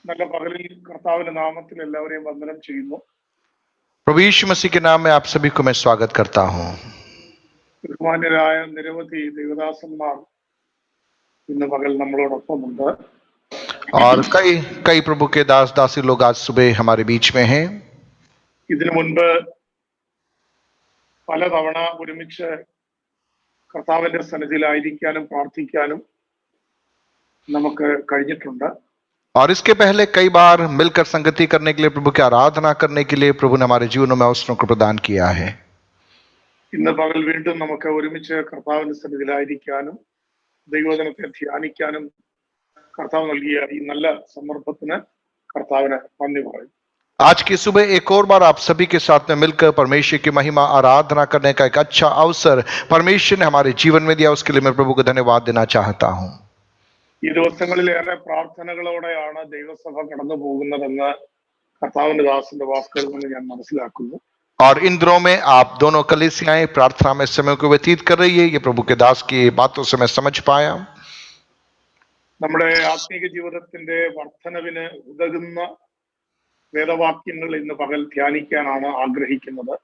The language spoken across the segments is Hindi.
നല്ല പകലിൽ കർത്താവിന്റെ നാമത്തിൽ എല്ലാവരെയും വന്ദനം ചെയ്യുന്നു. प्रभु यीशु मसीह के नाम में आप सभी को मैं स्वागत करता हूं. ബഹുമാന്യരായ നിരവധി ദേവദാസന്മാർ ഇന്ന് പകൽ നമ്മളോടൊപ്പമുണ്ട്. और कई कई प्रभु के दास दासी लोग आज सुबह हमारे बीच में हैं. ഇതിനു മുൻപ് പലതവണ ഒരുമിച്ച് കർത്താവിന്റെ സന്നിധിയിലായിരിക്കാനും പ്രാർത്ഥിക്കാനും നമുക്ക് കഴിഞ്ഞിട്ടുണ്ട്. और इसके पहले कई बार मिलकर संगति करने के लिए, प्रभु की आराधना करने के लिए प्रभु ने हमारे जीवनों में अवसरों को प्रदान किया है. ഇന്ന് പകൽ വീണ്ടും നമുക്ക് ഒരുമിച്ച് കർത്താവിന്റെ സന്നിധിയിലായിരിക്കാനും ദൈവവചനത്തെ ധ്യാനിക്കാനും കർത്താവ് നൽകിയ ഈ നല്ല സന്ദർഭത്തിന് കർത്താവിന് നന്ദി പറയും. आज की सुबह एक और बार आप सभी के साथ में मिलकर परमेश्वर की महिमा आराधना करने का एक अच्छा अवसर परमेश्वर ने हमारे जीवन में दिया. उसके लिए मैं प्रभु को धन्यवाद देना चाहता हूं. ഈ ദിവസങ്ങളിലേറെ പ്രാർത്ഥനകളോടെയാണ് ദൈവസഭ കടന്നു പോകുന്നതെന്ന് കർത്താവിന്റെ ദാസന്റെ വാക്കുകളിൽ നിന്ന് ഞാൻ മനസ്സിലാക്കുന്നു. और इन दिनों में आप दोनों कलीसियाएं प्रार्थना में समय को व्यतीत कर रही है. ये प्रभु के दास की बातों से मैं समझ पाया. നമ്മുടെ ആത്മീക ജീവിതത്തിന്റെ വർധനവിന് ഉതകുന്ന വേദവാക്യങ്ങൾ ഇന്ന് പകൽ ധ്യാനിക്കാനാണ് ആഗ്രഹിക്കുന്നത്.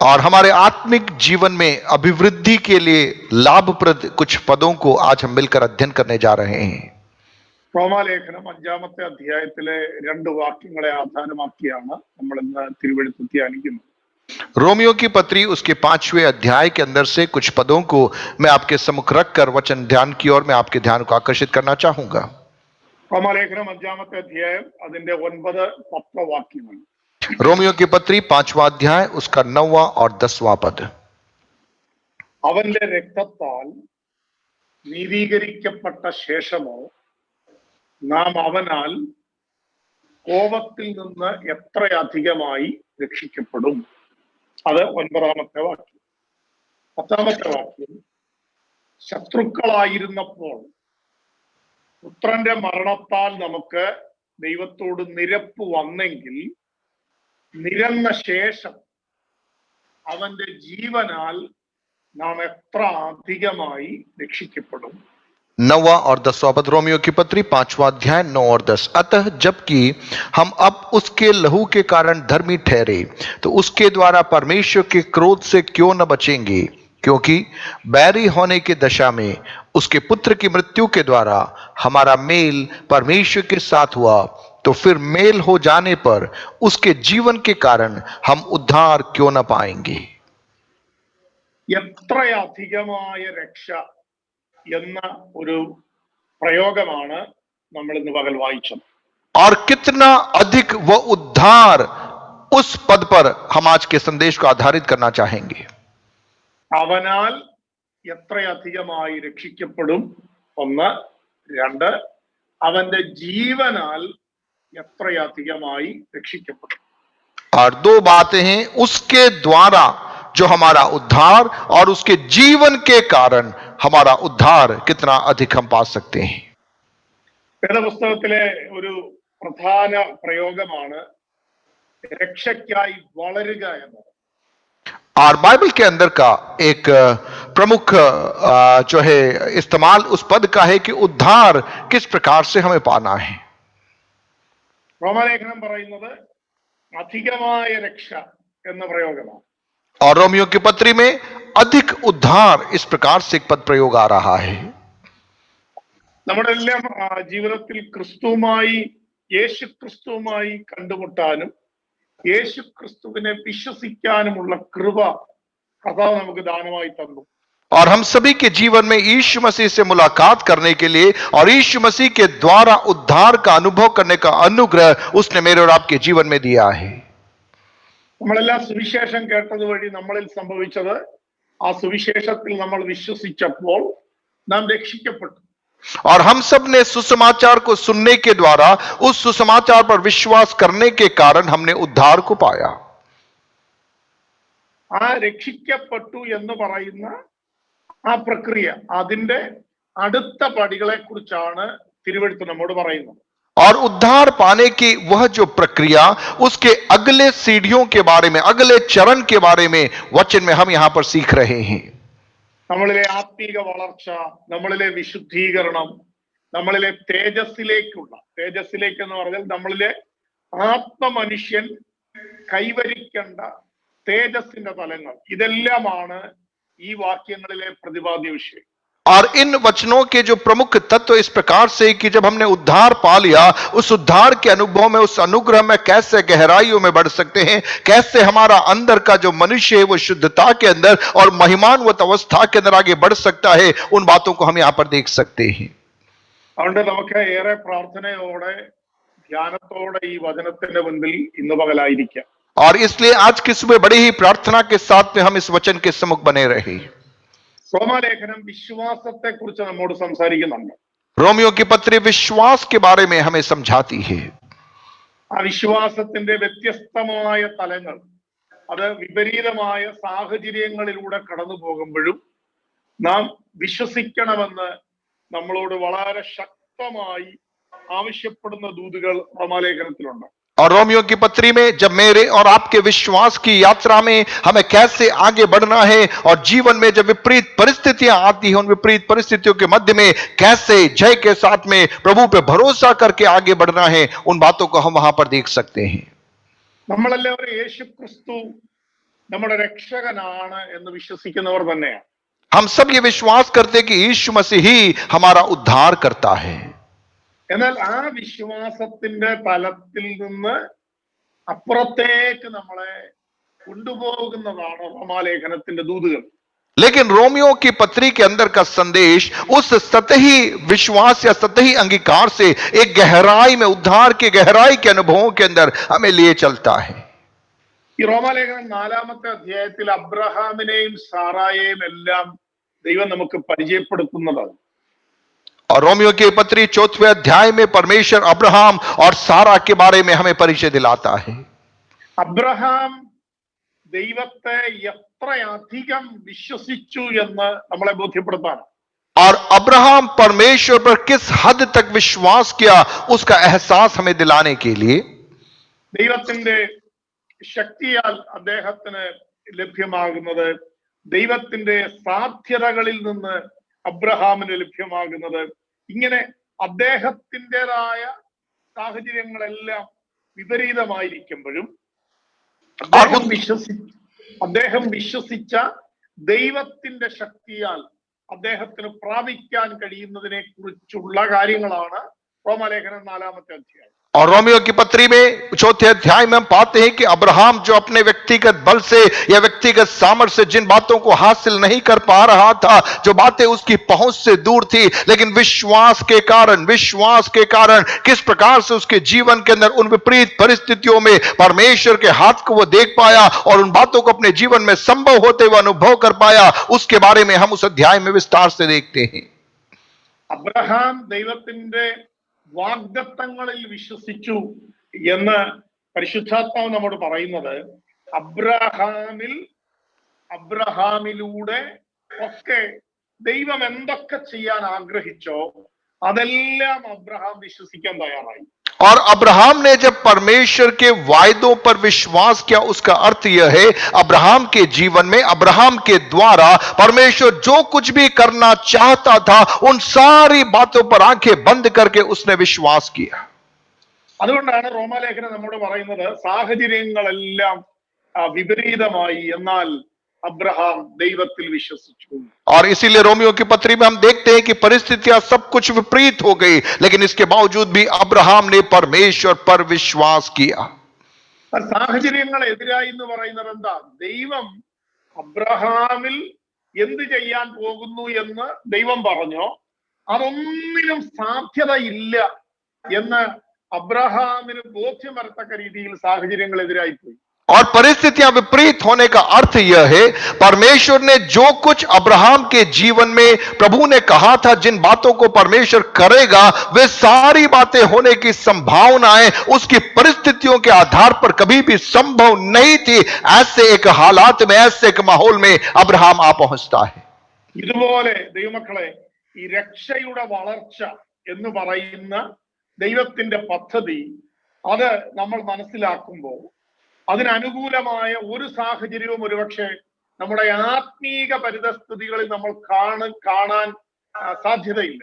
और हमारे आत्मिक जीवन में अभिवृद्धि के लिए लाभप्रद कुछ पदों को आज हम मिलकर अध्ययन करने जा रहे हैं. റോമാലേഖനം 5-ാമത്തെ അധ്യായത്തിലെ 2 വാക്യങ്ങളെ ആധാരമാക്കിയാണ് നമ്മൾ ഇന്ന് തിരുവെഴുത്ത് ധ്യാനിക്കുന്നത്. रोमियो की पत्री उसके 5वें अध्याय के अंदर से कुछ पदों को मैं आपके सम्मुख रखकर वचन ध्यान की ओर मैं आपके ध्यान को आकर्षित करना चाहूंगा. റോമാലേഖനം 5-ാമത്തെ അധ്യായം അതിന്റെ 9-10 വാക്യങ്ങൾ. रोमियो की पत्री 5वां अध्याय उसका 9वां और 10वां पद. അവന്റെ രക്തത്താൽ നീതീകരിക്കപ്പെട്ട ശേഷമോ നാം അവനാൽ കോപത്തിൽ നിന്ന് എത്രയധികമായി രക്ഷിക്കപ്പെടും. അത് 9-ാമത്തെ വാക്യം. 10-ാമത്തെ വാക്യം, ശത്രുക്കളായിരുന്നപ്പോൾ പുത്രന്റെ മരണത്താൽ നമുക്ക് ദൈവത്തോട് നിരപ്പ് വന്നെങ്കിൽ നിരന്ന ശേഷം അവന്റെ ജീവനാൽ നാം എത്ര അധികമായി രക്ഷിക്കപ്പെടും. 9वां और 10वां पद रोमियो की पत्री 5वां अध्याय 9 और 10. अतः जबकि हम अब उसके लहू के कारण धर्मी ठहरे तो उसके द्वारा परमेश्वर के क्रोध से क्यों न बचेंगे, क्योंकि बैरी होने की दशा में उसके पुत्र की मृत्यु के द्वारा हमारा मेल परमेश्वर के साथ हुआ, तो फिर मेल हो जाने पर उसके जीवन के कारण हम उद्धार क्यों न पाएंगे. എത്രയധികമായ രക്ഷ എന്ന ഒരു പ്രയോഗമാണ് നമ്മൾ ഇന്ന് പകൽ വായിച്ചത്. और कितना अधिक वह उद्धार, उस पद पर हम आज के संदेश को आधारित करना चाहेंगे. അവനാൽ എത്രയധികമായി രക്ഷിക്കപ്പെടും, 1. 2, അവന്റെ ജീവനാൽ എത്രയധികമായി രക്ഷിക്കപ്പെടും. और 2 बातें हैं, उसके द्वारा जो हमारा उद्धार और उसके जीवन के कारण हमारा उद्धार कितना अधिक हम पा सकते हैं. വേദപുസ്തകത്തിലെ ഒരു പ്രധാന പ്രയോഗമാണ് രക്ഷയ്ക്കായി വളരുക എന്നത്. और बाइबल के अंदर का एक प्रमुख जो है इस्तेमाल उस पद का है कि उद्धार किस प्रकार से हमें पाना है. റോമാലേഖനം പറയുന്നത് അധികമായ രക്ഷ എന്ന പ്രയോഗമാണ്. और रोमियो की पत्री में अधिक उद्धार इस प्रकार से एक पद प्रयोग आ रहा है. നമ്മുടെ എല്ലാം ജീവിതത്തിൽ ക്രിസ്തുവുമായി, യേശു ക്രിസ്തുവുമായി കണ്ടുമുട്ടാനും യേശു ക്രിസ്തുവിനെ വിശ്വസിക്കാനുമുള്ള കൃപ കർത്താവ് നമുക്ക് ദാനമായി തന്നു. और हम सभी के जीवन में यीशु मसीह से मुलाकात करने के लिए और यीशु मसीह के द्वारा उद्धार का अनुभव करने का अनुग्रह उसने मेरे और आपके जीवन में दिया है. നമ്മളെല്ലാം സുവിശേഷം കേട്ടത് വഴി നമ്മളിൽ സംഭവിച്ചത്, ആ സുവിശേഷത്തിൽ നമ്മൾ വിശ്വസിച്ചപ്പോൾ നാം രക്ഷിക്കപ്പെട്ടു. और हम सब ने सुसमाचार को सुनने के द्वारा उस सुसमाचार पर विश्वास करने के कारण हमने उद्धार को पाया. ആ രക്ഷിക്കപ്പെട്ടു എന്ന് പറയുന്ന ആ പ്രക്രിയ, അതിന്റെ അടുത്ത പടികളെ കുറിച്ചാണ് തിരുവെഴുത്ത് നമ്മോട് പറയുന്നത്. और उद्धार पाने की वह जो प्रक्रिया, उसके अगले सीढ़ियों के बारे में, अगले चरण के बारे में वचन में हम यहां पर सीख रहे हैं. നമ്മളിലെ ആത്മീക വളർച്ച, നമ്മളിലെ വിശുദ്ധീകരണം, നമ്മളിലെ തേജസ്സിലേക്ക് എന്ന് പറഞ്ഞാൽ നമ്മളിലെ ആത്മമനുഷ്യൻ കൈവരിക്കേണ്ട തേജസ്സിന്റെ തലങ്ങൾ, ഇതെല്ലാമാണ് ഈ വാക്യങ്ങളിലെ പ്രതിപാദ്യ വിഷയം. और इन वचनों के जो प्रमुख तत्व इस प्रकार से कि जब हमने उद्धार पा लिया, उस उद्धार के अनुभव में, उस अनुग्रह में कैसे गहराइयों में बढ़ सकते हैं, कैसे हमारा अंदर का जो मनुष्य है वो शुद्धता के अंदर और महिमान्वित अवस्था के अंदर आगे बढ़ सकता है, उन बातों को हम यहां पर देख सकते हैं. അതുകൊണ്ട് നമുക്ക് ഏറെ പ്രാർത്ഥനയോടെ ധ്യാനത്തോടെ ഈ വചനത്തിന്റെ മുൻപിൽ ഇന്ന് പകലായിരിക്കാം. और इसलिए आज की सुबह बड़ी ही प्रार्थना के साथ में हम इस वचन के सम्मुख बने रहे. റോമാലേഖനം വിശ്വാസത്തെ കുറിച്ച് നമ്മോട് സംസാരിക്കുന്നുണ്ട്. रोमियो की पत्री विश्वास के बारे में हमें समझाती है. ആ വിശ്വാസത്തിന്റെ വ്യത്യസ്തമായ തലങ്ങൾ, അത് വിപരീതമായ സാഹചര്യങ്ങളിലൂടെ കടന്നു പോകുമ്പോഴും നാം വിശ്വസിക്കണമെന്ന് നമ്മളോട് വളരെ ശക്തമായി ആവശ്യപ്പെടുന്ന ദൂതുകൾ റോമാലേഖനത്തിലുണ്ട്. और रोमियो की पत्री में जब मेरे और आपके विश्वास की यात्रा में हमें कैसे आगे बढ़ना है और जीवन में जब विपरीत परिस्थितियां आती हैं, उन विपरीत परिस्थितियों के मध्य में कैसे जय के साथ में प्रभु पे भरोसा करके आगे बढ़ना है, उन बातों को हम वहां पर देख सकते हैं. നമ്മളെല്ലാവരും യേശു ക്രിസ്തു നമ്മുടെ രക്ഷകനാണ് എന്ന് വിശ്വസിക്കുന്നവർ തന്നെയാണ്. हम सब ये विश्वास करते हैं कि यीशु मसीह ही हमारा उद्धार करता है. എന്നാൽ ആ വിശ്വാസത്തിന്റെ തലത്തിൽ നിന്ന് അപ്പുറത്തേക്ക് നമ്മളെ കൊണ്ടുപോകുന്നതാണ് റോമാലേഖനത്തിന്റെ ദൂതുകൾ. लेकिन रोमियो की पत्री के अंदर का संदेश उस सतही विश्वास या सतही अंगीकार से एक गहराई में, उद्धार के गहराई के अनुभवों के अंदर हमें लिए चलता है. ഈ റോമാലേഖനം 4-ാമത്തെ അധ്യായത്തിൽ അബ്രഹാമിനെയും സാറായെയും എല്ലാം ദൈവം നമുക്ക് പരിചയപ്പെടുത്തുന്നതാണ്. और रोमियो की पत्री 4वें अध्याय में परमेश्वर अब्राहम और सारा के बारे में हमें परिचय दिलाता है. അബ്രഹാം ദൈവത്തെ എത്രയധികം വിശ്വസിച്ചു എന്ന് നമ്മളെ ബോധ്യപ്പെടുത്താണ്. और अब्राहम परमेश्वर पर किस हद तक विश्वास किया, उसका एहसास हमें दिलाने के लिए ദൈവത്തിന്റെ ശക്തിയാൽ അദ്ദേഹത്തിന് ലഭ്യമാകുന്നത്, ദൈവത്തിന്റെ സാധ്യതകളിൽ നിന്ന് അബ്രഹാമിന് ലഭ്യമാകുന്നത്, ഇങ്ങനെ അദ്ദേഹത്തിൻ്റെതായ സാഹചര്യങ്ങളെല്ലാം വിപരീതമായിരിക്കുമ്പോഴും അദ്ദേഹം വിശ്വസിച്ച ദൈവത്തിന്റെ ശക്തിയാൽ അദ്ദേഹത്തിന് പ്രാപിക്കാൻ കഴിയുന്നതിനെ കുറിച്ചുള്ള കാര്യങ്ങളാണ് റോമാലേഖനം 4-ാമത്തെ അധ്യായം. और रोमियो की पत्री में 4थे अध्याय में हम पाते हैं कि अब्राहम जो अपने व्यक्तिगत बल से या व्यक्तिगत सामर्थ्य से जिन बातों को हासिल नहीं कर पा रहा था, जो बातें उसकी पहुंच से दूर थी, लेकिन विश्वास के कारण किस प्रकार से उसके जीवन के अंदर उन विपरीत परिस्थितियों में परमेश्वर के हाथ को वो देख पाया और उन बातों को अपने जीवन में संभव होते हुए अनुभव कर पाया, उसके बारे में हम उस अध्याय में विस्तार से देखते हैं. അബ്രഹാം ദൈവത്തിന്റെ വാഗ്ദത്തങ്ങളിൽ വിശ്വസിച്ചു എന്ന് പരിശുദ്ധാത്മാവ് നമ്മോട് പറയുന്നത്, അബ്രഹാമിലൂടെ ഒക്കെ ദൈവം എന്തൊക്കെ ചെയ്യാൻ ആഗ്രഹിച്ചോ അതെല്ലാം അബ്രഹാം വിശ്വസിക്കാൻ തയ്യാറായി. और अब्राहम ने जब परमेश्वर के वायदों पर विश्वास किया, उसका अर्थ यह है अब्राहम के जीवन में अब्राहम के द्वारा परमेश्वर जो कुछ भी करना चाहता था, उन सारी बातों पर आंखें बंद करके उसने विश्वास किया. അതുകൊണ്ടാണ് റോമാലേഖനം നമ്മോട് പറയുന്നത് സാഹചര്യങ്ങളെല്ലാം വിപരീതമായി, എന്നാൽ अब्राहम ദൈവത്തിൽ വിശ്വസിച്ചു. और इसीलिए रोमियो की पत्री में हम देखते हैं कि परिस्थितियां सब कुछ विपरीत हो गई, लेकिन इसके बावजूद भी अब्राहम ने परमेश्वर पर विश्वास किया. സാഹചര്യങ്ങൾ എതിരായി എന്ന് പറയുന്നത് എന്താ? ദൈവം അബ്രഹാമിൽ എന്ത് ചെയ്യാൻ പോകുന്നു എന്ന് ദൈവം പറഞ്ഞോ അതൊന്നിനും സാധ്യതയില്ല എന്ന് അബ്രഹാമിന് ബോധ്യം വരത്തക്ക രീതിയിൽ സാഹചര്യങ്ങൾ എതിരായി പോയി. और परिस्थितियां विपरीत होने का अर्थ यह है परमेश्वर ने जो कुछ अब्राहम के जीवन में प्रभु ने कहा था, जिन बातों को परमेश्वर करेगा, वे सारी बातें होने की संभावनाएं उसकी परिस्थितियों के आधार पर कभी भी संभव नहीं थी. ऐसे एक हालात में, ऐसे एक माहौल में अब्राहम आ पहुंचता है. ഇതുപോലെ ദൈവമക്കളെ, ഈ രക്ഷയുടെ വളർച്ച എന്ന് പറയുന്ന ദൈവത്തിന്റെ പദ്ധതി അത് നമ്മൾ മനസ്സിലാക്കുമ്പോൾ അതിനനുകൂലമായ ഒരു സാഹചര്യവും ഒരുപക്ഷെ നമ്മുടെ ആത്മീക പരിതസ്ഥിതികളിൽ നമ്മൾ കാണാൻ സാധ്യതയില്ല.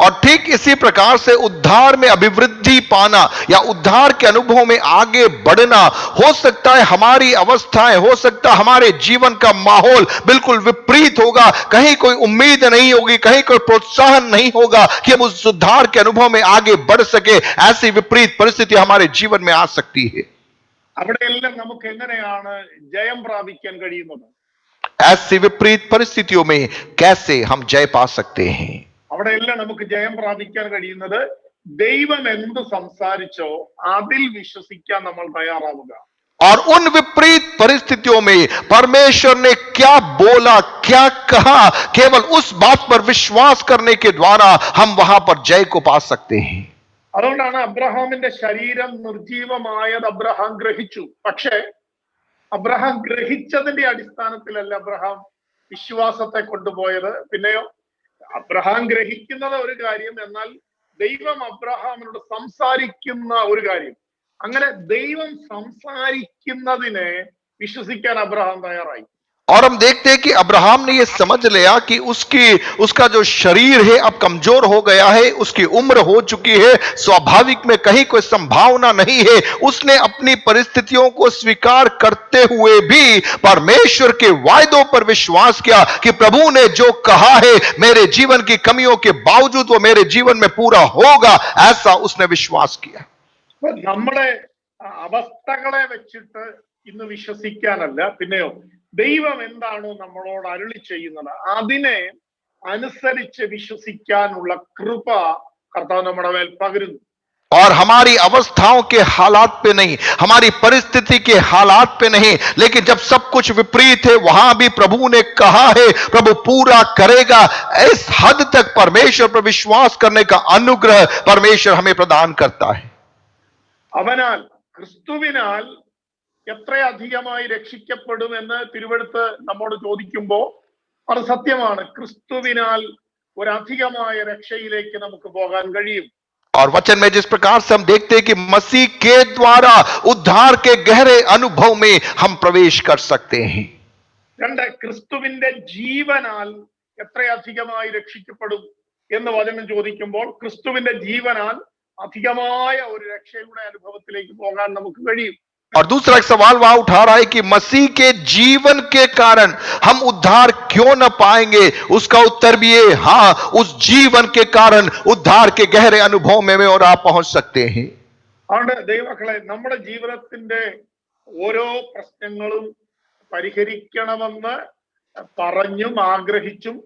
और ठीक इसी प्रकार से उद्धार में अभिवृद्धि पाना या उद्धार के अनुभव में आगे बढ़ना, हो सकता है हमारी अवस्थाएं, हो सकता है हमारे जीवन का माहौल बिल्कुल विपरीत होगा, कहीं कोई उम्मीद नहीं होगी, कहीं कोई प्रोत्साहन नहीं होगा कि हम उस उद्धार के अनुभव में आगे बढ़ सके। ऐसी विपरीत परिस्थिति हमारे जीवन में आ सकती है। അവിടെയെല്ലാം നമുക്ക് എങ്ങനെയാണ് ജയം പ്രാപിക്കാൻ കഴിയുന്നത്? ऐसी विपरीत परिस्थितियों में कैसे हम जय पा सकते हैं? അവിടെയെല്ലാം നമുക്ക് ജയം പ്രാപിക്കാൻ കഴിയുന്നത് ദൈവം എന്ത് സംസാരിച്ചോ അതിൽ വിശ്വസിക്കാൻ നമ്മൾ തയ്യാറാവുക. और उन विपरीत परिस्थितियों में परमेश्वर ने क्या बोला, क्या कहा, केवल उस बात पर विश्वास करने के द्वारा हम वहां पर जय को पा सकते हैं। അതുകൊണ്ടാണ് അബ്രഹാമിന്റെ ശരീരം നിർജീവമായത് അബ്രഹാം ഗ്രഹിച്ചു. പക്ഷേ അബ്രഹാം ഗ്രഹിച്ചതിന്റെ അടിസ്ഥാനത്തിലല്ല അബ്രഹാം വിശ്വാസത്തെ കൊണ്ടുപോയത്. പിന്നെയോ അബ്രഹാം ഗ്രഹിക്കുന്നത് ഒരു കാര്യം, എന്നാൽ ദൈവം അബ്രഹാമിനോട് സംസാരിക്കുന്ന ഒരു കാര്യം. അങ്ങനെ ദൈവം സംസാരിക്കുന്നതിനെ വിശ്വസിക്കാൻ അബ്രഹാം തയ്യാറായി. और हम देखते हैं कि अब्राहम ने यह समझ लिया कि उसका जो शरीर है अब कमजोर हो गया है, उसकी उम्र हो चुकी है, स्वाभाविक में कहीं कोई संभावना नहीं है। उसने अपनी परिस्थितियों को स्वीकार करते हुए भी परमेश्वर के वायदों पर विश्वास किया कि प्रभु ने जो कहा है मेरे जीवन की कमियों के बावजूद वो मेरे जीवन में पूरा होगा, ऐसा उसने विश्वास किया। നമ്മുടെ അവസ്ഥകളെ വെച്ചിട്ട് ഇന്ന് വിശ്വസിക്കാനല്ല, പിന്നെയോ ദൈവം എന്താണോ നമ്മളോട് അരുളി ചെയ്യുന്നത് അതിനെ അനുസരിച്ച് വിശ്വസിക്കാനുള്ള കൃപ കർത്താവ് നമ്മുടെ മേൽ പകരുന്നു. और हमारी अवस्थाओं के हालात पे नहीं, हमारी परिस्थिति के हालात पे नहीं, लेकिन जब सब कुछ विपरीत है वहां भी प्रभु ने कहा है प्रभु पूरा करेगा, इस हद तक परमेश्वर पर विश्वास करने का अनुग्रह परमेश्वर हमें प्रदान करता है। അവനാൽ ക്രിസ്തുവിനാൽ എത്ര അധികമായി രക്ഷിക്കപ്പെടുമെന്ന് തിരുവെടുത്ത് നമ്മോട് ചോദിക്കുമ്പോൾ അത് സത്യമാണ്. ക്രിസ്തുവിനാൽ ഒരു അധികമായ രക്ഷയിലേക്ക് നമുക്ക് പോകാൻ കഴിയും. और वचन में जिस प्रकार से हम देखते हैं कि मसीह के द्वारा उद्धार के गहरे अनुभव में हम प्रवेश कर सकते हैं। രണ്ട്, ക്രിസ്തുവിന്റെ ജീവനാൽ എത്ര അധികമായി രക്ഷിക്കപ്പെടും എന്ന് വചനം ചോദിക്കുമ്പോൾ ക്രിസ്തുവിന്റെ ജീവനാൽ അധികമായ ഒരു രക്ഷയുടെ അനുഭവത്തിലേക്ക് പോകാൻ നമുക്ക് കഴിയും. और दूसरा एक सवाल वहां उठा रहा है कि मसीह के जीवन के कारण हम उद्धार क्यों न पाएंगे? उसका उत्तर भी है हां, उस जीवन के कारण उद्धार के गहरे अनुभव में और आप पहुंच सकते हैं। അതുകൊണ്ട് ദൈവമക്കളെ, നമ്മുടെ ജീവിതത്തിന്റെ ഓരോ പ്രശ്നങ്ങളും പരിഹരിക്കണമെന്ന് പറഞ്ഞും ആഗ്രഹിച്ചും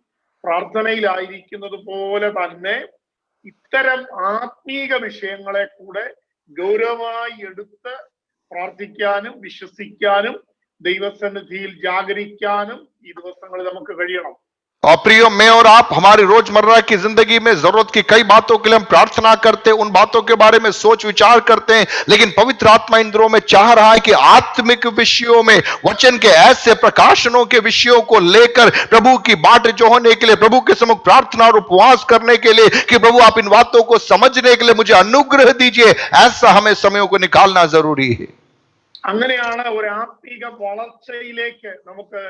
പ്രാർത്ഥനയിലായിരിക്കുന്നത് പോലെ തന്നെ ഇത്തരം ആത്മീക വിഷയങ്ങളെ കൂടെ ഗൗരവമായി എടുത്ത് പ്രാർത്ഥിക്കാനും വിശ്വസിക്കാനും ദൈവസന്നിധിയിൽ ജാഗരിക്കാനും ഈ ദിവസങ്ങളിൽ നമുക്ക് കഴിയണം. और प्रियो, मैं और आप हमारी रोजमर्रा की जिंदगी में जरूरत की कई बातों के लिए हम प्रार्थना करते हैं, उन बातों के बारे में सोच विचार करते हैं, लेकिन पवित्र आत्मा इन दिनों में चाह रहा है कि आत्मिक विषयों में वचन के ऐसे प्रकाशनों के विषयों को लेकर प्रभु की बाट जो होने के लिए, प्रभु के सम्मुख प्रार्थना और उपवास करने के लिए कि प्रभु आप इन बातों को समझने के लिए मुझे अनुग्रह दीजिए, ऐसा हमें समयों को निकालना जरूरी है। അങ്ങനെയാണ് ഒരു ആത്മീക വളർച്ചയിലേക്ക് നമുക്ക്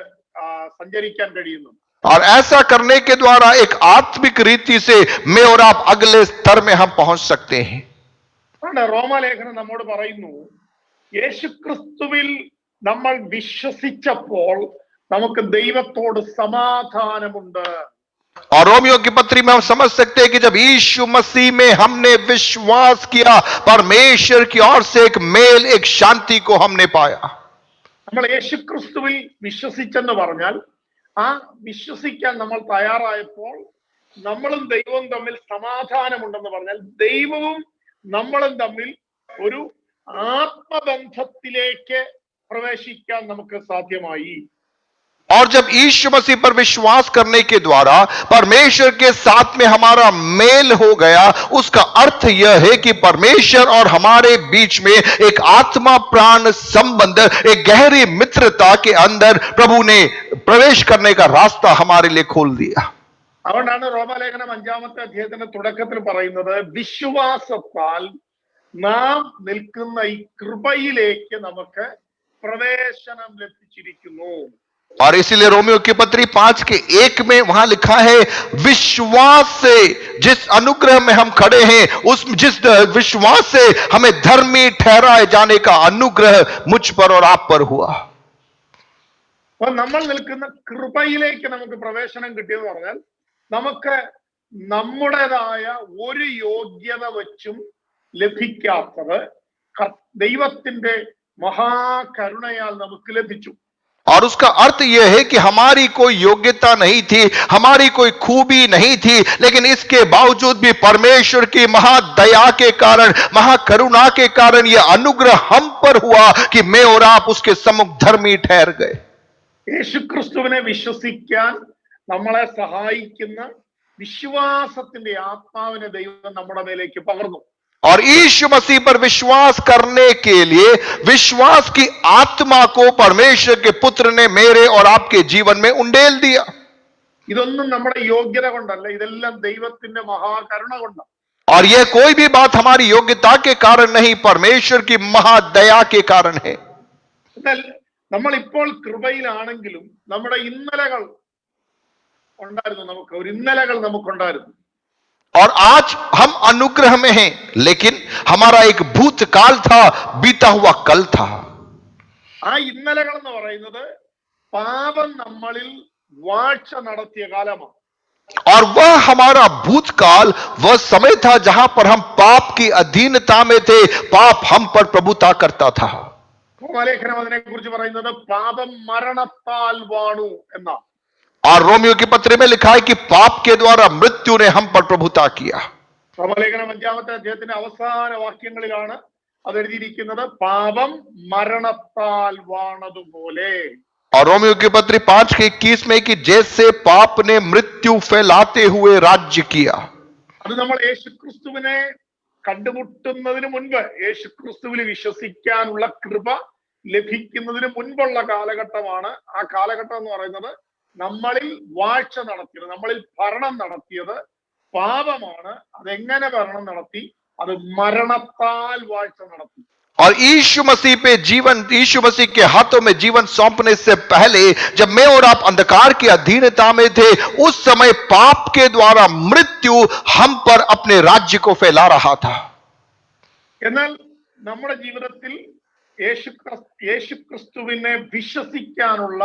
സഞ്ചരിക്കാൻ കഴിയുന്നത്. और ऐसा करने के द्वारा एक आत्मिक रीति से मैं और आप अगले स्तर में हम पहुंच सकते हैं। റോമാലേഖനം നമ്മോട് പറയുന്നു, യേശുക്രിസ്തുവിൽ നമ്മൾ വിശ്വസിച്ചപ്പോൾ നമുക്ക് ദൈവത്തോട് സമാധാനമുണ്ട്. और रोमियो की पत्री में हम समझ सकते हैं कि जब यीशु मसीह में हमने विश्वास किया, परमेश्वर की ओर से एक मेल, एक शांति को हमने पाया। നമ്മൾ യേശുക്രിസ്തുവിൽ വിശ്വസിച്ചെന്ന് പറഞ്ഞാൽ ആ വിശ്വസിക്കാൻ നമ്മൾ തയ്യാറായപ്പോൾ നമ്മളും ദൈവവും തമ്മിൽ സമാധാനമുണ്ടെന്ന് പറഞ്ഞാൽ ദൈവവും നമ്മളും തമ്മിൽ ഒരു ആത്മബന്ധത്തിലേക്ക് പ്രവേശിക്കാൻ നമുക്ക് സാധ്യമായി. और जब यीशु मसीह पर विश्वास करने के द्वारा परमेश्वर के साथ में हमारा मेल हो गया, उसका अर्थ यह है कि परमेश्वर और हमारे बीच में एक आत्मा प्राण संबंध, एक गहरी मित्रता के अंदर प्रभु ने प्रवेश करने का रास्ता हमारे लिए खोल दिया। അതുകൊണ്ടാണ് റോമാലേഖനം 5-ാമത്തെ അധ്യായത്തിന്റെ തുടക്കത്തിൽ പറയുന്നത്, വിശ്വാസത്താൽ നാം നിൽക്കുന്ന ഈ കൃപയിലേക്ക് നമുക്ക് പ്രവേശനം ലഭിച്ചിരിക്കുന്നു. और इसीलिए रोमियो की पत्री 5:1 में वहां लिखा है, विश्वास से जिस अनुग्रह में हम खड़े हैं, उस जिस विश्वास से हमें धर्मी ठहराए जाने का अनुग्रह मुझ पर और आप पर हुआ। അപ്പൊ നമ്മൾ നിൽക്കുന്ന കൃപയിലേക്ക് നമുക്ക് പ്രവേശനം കിട്ടിയെന്ന് പറഞ്ഞാൽ നമുക്ക് നമ്മുടേതായ ഒരു യോഗ്യത വെച്ചും ലഭിക്കാത്തത് ദൈവത്തിന്റെ മഹാകരുണയാൽ നമുക്ക് ലഭിച്ചു. और उसका अर्थ यह है कि हमारी कोई योग्यता नहीं थी, हमारी कोई खूबी नहीं थी, लेकिन इसके बावजूद भी परमेश्वर की महादया के कारण, महाकरुणा के कारण यह अनुग्रह हम पर हुआ कि मैं और आप उसके सम्मुख धर्मी ठहर गए। യേശുക്രിസ്തുവിനെ വിശ്വസിക്കാൻ നമ്മളെ സഹായിക്കുന്ന വിശ്വാസത്തിന്റെ ആത്മാവിനെ ദൈവം നമ്മുടെ മേലേക്ക് പകർന്നു. और यीशु मसीह पर विश्वास करने के लिए विश्वास की आत्मा को परमेश्वर के पुत्र ने मेरे और आपके जीवन में उंडेल दिया. ഇതൊന്നും നമ്മുടെ യോഗ്യത കൊണ്ടല്ല, ഇതെല്ലാം ദൈവത്തിന്റെ മഹാകരുണ കൊണ്ടാണ്. और यह कोई भी बात हमारी योग्यता के कारण नहीं, परमेश्वर की महादया के कारण है. എന്നാൽ നമ്മൾ ഇപ്പോൾ കൃപയിലാണെങ്കിലും നമ്മുടെ ഇന്നലകൾ ഉണ്ടായിരുന്നു, നമുക്ക് ഒരു ഇന്നലകൾ നമുക്കുണ്ടായിരുന്നു. और आज हम अनुग्रह में हैं, लेकिन हमारा एक भूतकाल था, बीता हुआ कल था. ആ ഇന്നലകൾ എന്ന് പറയുന്നത് പാപം നമ്മളിൽ വാഴ്ച നടത്തിയ കാലമാണ്. और वह हमारा भूतकाल वह समय था जहां पर हम पाप की अधीनता में थे, पाप हम पर प्रभुता करता था. റോമാലേഖനം അതിനെ കുറിച്ച് പറയുന്നത് പാപം മരണത്താൽ വാണു എന്നാണ്. और रोमियो की पत्र में लिखा है कि पाप के द्वारा मृत्यु ने हम पर प्रभुता किया. റോമാലേഖനം 5-ാമത്തെ അധ്യായത്തിന്റെ അവസാന വാക്യങ്ങളിലാണ് അത് എഴുതിയിരിക്കുന്നത്, പാപം മരണത്താൽ വാണതുപോലെ. और रोमियो की पत्री 5:21 में कि जैसे पाप ने मृत्यु फैलाते हुए राज्य किया. അത് നമ്മൾ യേശുക്രിസ്തുവിനെ കണ്ടുമുട്ടുന്നതിന് മുൻപ്, യേശുക്രിസ്തുവിൽ വിശ്വസിക്കാനുള്ള കൃപ ലഭിക്കുന്നതിന് മുൻപുള്ള കാലഘട്ടമാണ്. ആ കാലഘട്ടം എന്ന് പറയുന്നത് നമ്മളിൽ വാഴ്ച നടത്തിയത്, നമ്മളിൽ ഭരണം നടത്തിയത് പാപമാണ്. അതെങ്ങനെ ഭരണം നടത്തി? അത് മരണത്താൽ വാഴ്ച നടത്തി. और यीशु मसीह पे जीवन, यीशु मसीह के हाथों में जीवन सौंपने से पहले जब मैं और आप अंधकार की अधीनता में थे, उस समय पाप के द्वारा मृत्यु हम पर अपने राज्य को फैला रहा था. എന്നാൽ നമ്മുടെ ജീവിതത്തിൽ യേശുക്രിസ്തുവിനെ വിശ്വസിക്കാനുള്ള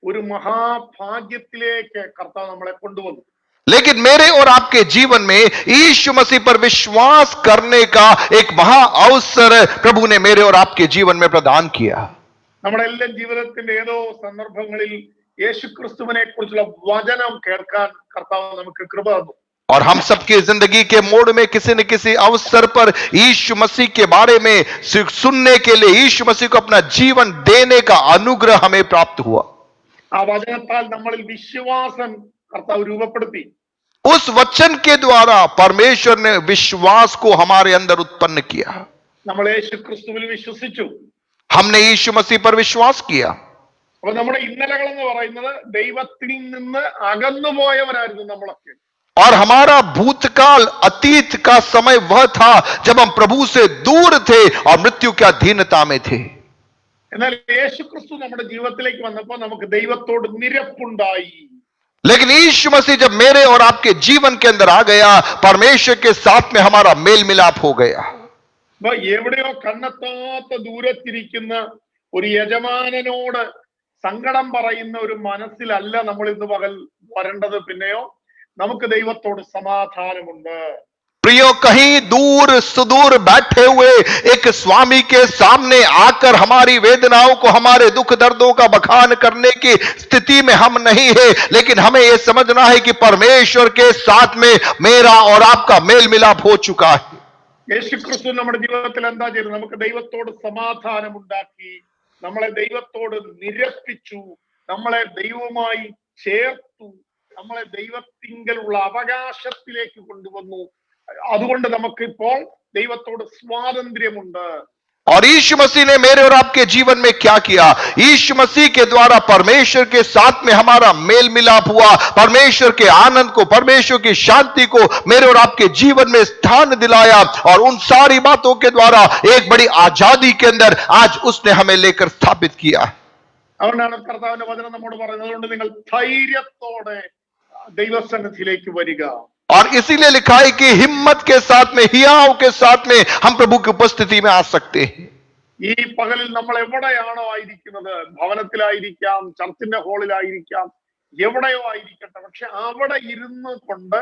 ഒരു മഹാഭാഗ്യത്തിലേക്ക് കർത്താവ് നമ്മളെ കൊണ്ടുവന്നു. लेकिन मेरे और आपके जीवन में यीशु मसीह पर विश्वास करने का एक महा अवसर प्रभु ने मेरे और आपके जीवन में प्रदान किया. നമ്മുടെ എല്ലാം ജീവിതത്തിന്റെ ഏതോ സന്ദർഭങ്ങളിൽ യേശുക്രിസ്തുവിനെ കുറിച്ചുള്ള വചനം കേൾക്കാൻ കർത്താവ് നമുക്ക് കൃപ തന്നു. और हम सबकी जिंदगी के मोड़ में किसी न किसी अवसर पर यीशु मसीह के बारे में सुनने के लिए यीशु मसीह को अपना जीवन देने का अनुग्रह हमें प्राप्त हुआ. ആ വചനത്താൽ നമ്മളിൽ വിശ്വാസം കർത്താവ് രൂപപ്പെടുത്തി. उस वचन के द्वारा परमेश्वर ने विश्वास को हमारे अंदर उत्पन्न किया. നമ്മൾ യേശുക്രിസ്തുവിൽ വിശ്വസിച്ചു. हमने यीशु मसीह पर विश्वास किया. അപ്പൊ നമ്മുടെ ഇന്നലകൾ എന്ന് പറയുന്നത് ദൈവത്തിൽ നിന്ന് അകന്നുപോയവരായിരുന്നു നമ്മളൊക്കെ. और हमारा भूतकाल, अतीत का समय वह था जब हम प्रभु से दूर थे और मृत्यु की अधीनता में थे. എന്നാൽ യേശുക്രിസ്തു നമ്മുടെ ജീവിതത്തിലേക്ക് വന്നപ്പോൾ നമുക്ക് ദൈവത്തോട് നിരപ്പുണ്ടായി. लेकिन यीशु मसीह जब मेरे और आपके जीवन के अंदर आ गया, परमेश्वर के साथ में हमारा मेल मिलाप हो गया. അപ്പൊ എവിടെയോ കണ്ണെത്താത്ത ദൂരത്തിരിക്കുന്ന ഒരു യജമാനനോട് സങ്കടം പറയുന്ന ഒരു മനസ്സിലല്ല നമ്മൾ ഇന്ന് പകൽ വരേണ്ടത്. പിന്നെയോ നമുക്ക് ദൈവത്തോട് സമാധാനമുണ്ട്. प्रियो, कहीं दूर सुदूर बैठे हुए एक स्वामी के सामने आकर हमारी वेदनाओं को, हमारे दुख दर्दों का बखान करने की स्थिति में हम नहीं है, लेकिन हमें यह समझना है कि परमेश्वर के साथ में मेरा और आपका मेल मिलाप हो चुका है. യേശുക്രിസ്തു നമ്മുടെ ജീവിതത്തിൽ എന്താ ചെയ്തത്? നമുക്ക് ദൈവത്തോട് സമാധാനം ഉണ്ടാക്കി, നമ്മളെ ദൈവത്തോട് നിരപ്പിച്ചു, നമ്മളെ ദൈവവുമായി ചേർത്തു, നമ്മളെ ദൈവത്തിങ്കലുള്ള അവകാശത്തിലേക്ക് കൊണ്ടുവന്നു. അതുകൊണ്ട് നമുക്ക് ഇപ്പോൾ ദൈവത്തോട് സ്വാതന്ത്ര്യമുണ്ട്. और यीशु मसीह ने मेरे और आपके जीवन में क्या किया? यीशु मसीह के द्वारा परमेश्वर के साथ में हमारा मेल मिलाप हुआ. परमेश्वर के आनंद को, परमेश्वर की शांति को मेरे और आपके जीवन में स्थान दिलाया. और उन सारी बातों के द्वारा एक बड़ी आजादी के अंदर आज उसने हमें लेकर स्थापित किया. അതുകൊണ്ടാണ് കർത്താവിന്റെ വചനം നമ്മോട് പറയുന്നത്, അതുകൊണ്ട് നിങ്ങൾ ധൈര്യത്തോടെ ദൈവസന്നിധിയിലേക്ക് വരിക. और इसीलिए लिखा है कि हिम्मत के साथ में, हियाव के साथ में हम प्रभु की उपस्थिति में आ सकते हैं. ഈ പകലിൽ നമ്മൾ എവിടെയാണോ ആയിരിക്കുന്നത്, ഭവനത്തിലായിരിക്കാം, ചർച്ചിന്റെ ഹാളിലായിരിക്കാം, എവിടെയോ ആയിരിക്കട്ടെ, പക്ഷെ അവിടെ ഇരുന്ന് കൊണ്ട്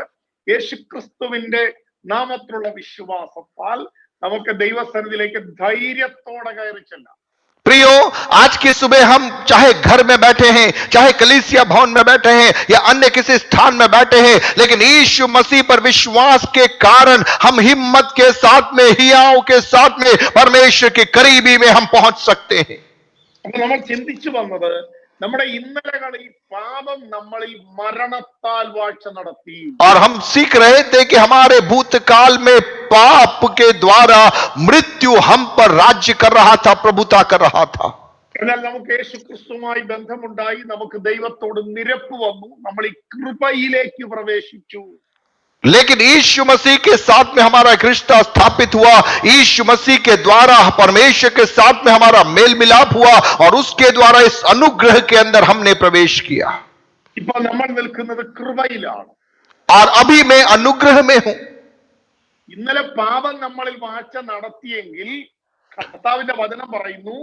യേശുക്രിസ്തുവിന്റെ നാമത്തിലുള്ള വിശ്വാസത്താൽ നമുക്ക് ദൈവസന്നിധിയിലേക്ക് ധൈര്യത്തോടെ കയറി ചെല്ലാം. प्रियो, आज की सुबह हम चाहे घर में बैठे हैं, चाहे कलीसिया भवन में बैठे हैं या अन्य किसी स्थान में बैठे हैं, लेकिन यीशु मसीह पर विश्वास के कारण हम हिम्मत के साथ में, हियाव के साथ में परमेश्वर के करीबी में हम पहुंच सकते हैं. അപ്പൊ നമ്മൾ ചിന്തിച്ചു വന്നത്, നമ്മുടെ ഇന്നലകളിൽ പാപം നമ്മളിൽ മരണത്താൽ വാഴ്ച നടത്തി. और हम सीख रहे थे कि हमारे भूतकाल में पाप के द्वारा मृत्यु हम पर राज्य कर रहा था, प्रभुता कर रहा था. എന്നാൽ നമുക്ക് യേശുക്രിസ്തുവുമായി ബന്ധമുണ്ടായി, നമുക്ക് ദൈവത്തോട് നിരപ്പ് വന്നു, നമ്മൾ ഈ കൃപയിലേക്ക് പ്രവേശിച്ചു. लेकिन यीशु मसीह के साथ में हमारा एक रिश्ता स्थापित हुआ, यीशु मसीह के द्वारा परमेश्वर के साथ में हमारा मेल मिलाप हुआ और उसके द्वारा इस अनुग्रह के अंदर हमने प्रवेश किया. ഇപ്പോൾ നമ്മൾ നിൽക്കുന്നത് കൃപയിലാണ്. और अभी मैं अनुग्रह में हूं. ഇന്നലെ പാപം നമ്മളിൽ വാഴ്ച നടത്തിയെങ്കിൽ കർത്താവിന്റെ വചനം പറയുന്നു,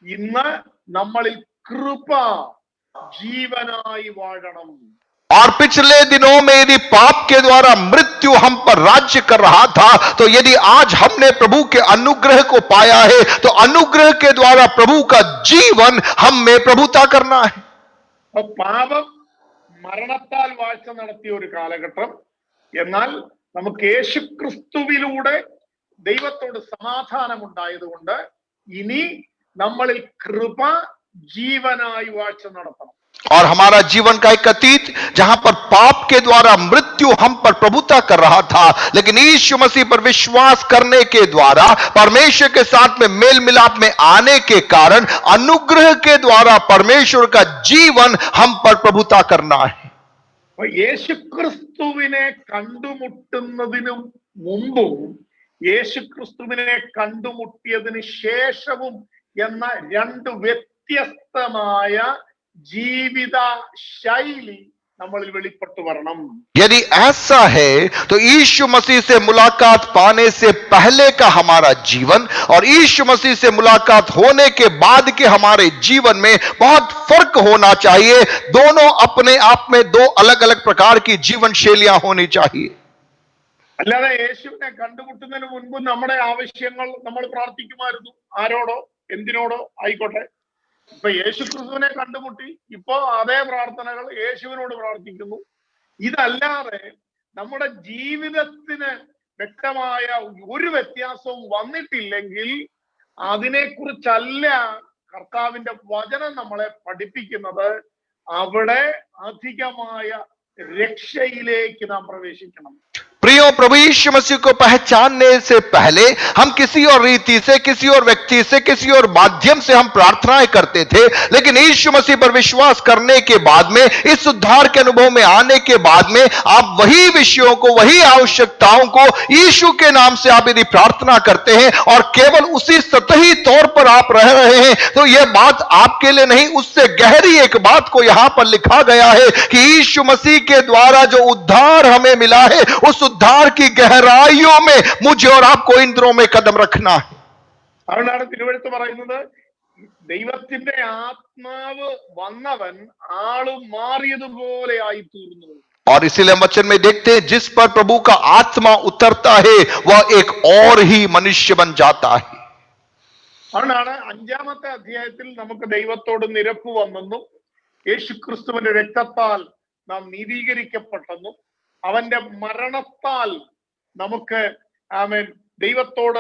ഇന്ന് നമ്മളിൽ കൃപ ജീവനായി വാഴണം. और पिछले दिनों में यदि पाप के द्वारा मृत्यु हम पर राज्य कर रहा था, तो यदि आज हमने प्रभु के अनुग्रह को पाया है, तो अनुग्रह के द्वारा प्रभु का जीवन हम में प्रभुता करना है. പാപം മരണത്താൽ വാഴ്ച നടത്തിയ ഒരു കാലഘട്ടം, എന്നാൽ നമുക്ക് യേശുക്രിസ്തുവിലൂടെ ദൈവത്തോട് സമാധാനം ഉണ്ടായതുകൊണ്ട് ഇനി നമ്മളിൽ കൃപ ജീവനായി വാഴ്ച നടത്തണം. और हमारा जीवन का एक अतीत जहां पर पाप के द्वारा मृत्यु हम पर प्रभुता कर रहा था, लेकिन यीशु मसीह पर विश्वास करने के द्वारा परमेश्वर के साथ में मेल मिलाप में आने के कारण अनुग्रह के द्वारा परमेश्वर का जीवन हम पर प्रभुता करना है. യേശുക്രിസ്തുവിനെ കണ്ടുമുട്ടുന്നതിനും മുമ്പും യേശുക്രിസ്തുവിനെ കണ്ടുമുട്ടിയതിന് ശേഷവും എന്ന രണ്ട് വ്യത്യസ്തമായ ജീവിത ശൈലി നമ്മളിൽ വെളിപ്പെട്ടു വരണം. यदि ऐसा है तो यीशु मसीह से मुलाकात पाने से पहले का हमारा जीवन और यीशु मसीह से मुलाकात होने के बाद के हमारे जीवन में बहुत फर्क होना चाहिए. दोनों अपने आप में दो अलग अलग प्रकार की जीवन शैलियां होनी चाहिए. അല്ലാതെ യേശുവിനെ കണ്ടുമുട്ടുന്നതിന് മുൻപ് നമ്മുടെ ആവശ്യങ്ങൾ നമ്മൾ പ്രാർത്ഥിക്കുമായിരുന്നു, ആരോടോ എന്തിനോടോ ആയിക്കോട്ടെ. ഇപ്പൊ യേശുക്രിസ്തുവിനെ കണ്ടുമുട്ടി, ഇപ്പോ അതേ പ്രാർത്ഥനകൾ യേശുവിനോട് പ്രാർത്ഥിക്കുന്നു. ഇതല്ലാതെ നമ്മുടെ ജീവിതത്തിന് വ്യക്തമായ ഒരു വ്യത്യാസവും വന്നിട്ടില്ലെങ്കിൽ അതിനെക്കുറിച്ചല്ല കർത്താവിന്റെ വചനം നമ്മളെ പഠിപ്പിക്കുന്നത്. അവിടെ അധികമായ രക്ഷയിലേക്ക് നാം പ്രവേശിക്കണം. प्रियो, प्रभु यीशु मसीह को पहचानने से पहले हम किसी और रीति से, किसी और व्यक्ति से, किसी और माध्यम से हम प्रार्थनाएं करते थे, लेकिन यीशु मसीह पर विश्वास करने के बाद में, इस उद्धार के अनुभव में आने के बाद में आप वही विषयों को, वही आवश्यकताओं को यीशु के नाम से आप यदि प्रार्थना करते हैं और केवल उसी सतही तौर पर आप रह रहे हैं, तो यह बात आपके लिए नहीं, उससे गहरी एक बात को यहां पर लिखा गया है कि यीशु मसीह के द्वारा जो उद्धार हमें मिला है, उस उद्धार की गहराइयों में मुझे और आपको इन दिनों में कदम रखना है. അതുകൊണ്ടാണ് തിരുവെഴുത്ത് പറയുന്നത്, ദൈവത്തിന്റെ ആത്മാവ് വന്നവൻ ആള് മാറിയതുപോലെ ആയി തീർന്നു. और इसीलिए हम वचन में देखते हैं, जिस पर प्रभु का आत्मा उतरता है वह एक और ही मनुष्य बन जाता है. അതുകൊണ്ടാണ് 5-ാമത്തെ അധ്യായത്തിൽ നമുക്ക് ദൈവത്തോട് നിരപ്പ് വന്നെന്നും യേശുക്രിസ്തുവിന്റെ രക്തത്താൽ നാം നീതീകരിക്കപ്പെട്ടെന്നും അവന്റെ മരണത്താൽ നമുക്ക് ആമേൻ ദൈവത്തോട്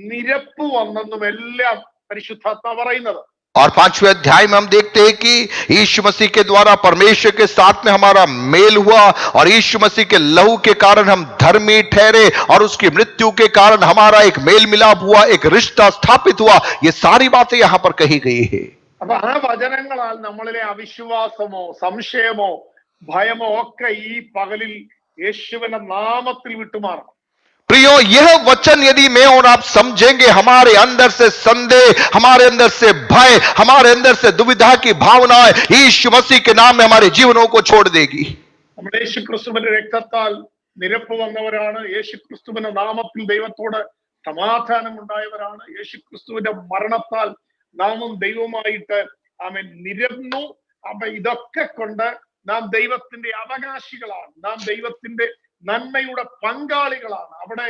നിരപ്പ് വന്നെന്നും എല്ലാം പരിശുദ്ധാത്മാവ് പറയുന്നത്. और 5वें अध्याय में हम देखते हैं कि यीशु मसीह के द्वारा परमेश्वर के साथ में हमारा मेल हुआ और यीशु मसीह के लहू के कारण हम धर्मी ठहरे और उसकी मृत्यु के कारण हमारा एक मेल मिलाप हुआ, एक रिश्ता स्थापित हुआ. ये सारी बातें यहां पर कही गई है. അപ്പൊ ആ വചനങ്ങളാൽ നമ്മളിലെ അവിശ്വാസമോ സംശയമോ ഭയമോ ഒക്കെ ഈ പകലിൽ യേശുവിന്റെ നാമത്തിൽ വിട്ടുമാറണം. प्रियो, यह वचन यदि मैं और आप समझेंगे, हमारे अंदर से संदेह, हमारे अंदर से भय, हमारे अंदर से दुविधा की भावनाएं यीशु मसीह के नाम में हमारे जीवनों को छोड़ देगी। നമ്മുടെ യേശുക്രിസ്തുവിന്റെ രക്തത്താൽ നിരപ്പ് വന്നവരാണ്. യേശുക്രിസ്തുവിന്റെ നാമത്തിൽ ദൈവത്തോട് സമാധാനം ഉണ്ടായവരാണ്. യേശുക്രിസ്തുവിന്റെ മരണത്താൽ നാമും ദൈവവുമായിട്ട് ആമേൻ നിരന്നു. അപ്പൊ ഇതൊക്കെ കൊണ്ട് നാം ദൈവത്തിന്റെ അവകാശികളാണ്. നാം ദൈവത്തിന്റെ നന്മയുടെ പങ്കാളികളാണ്. അവിടെ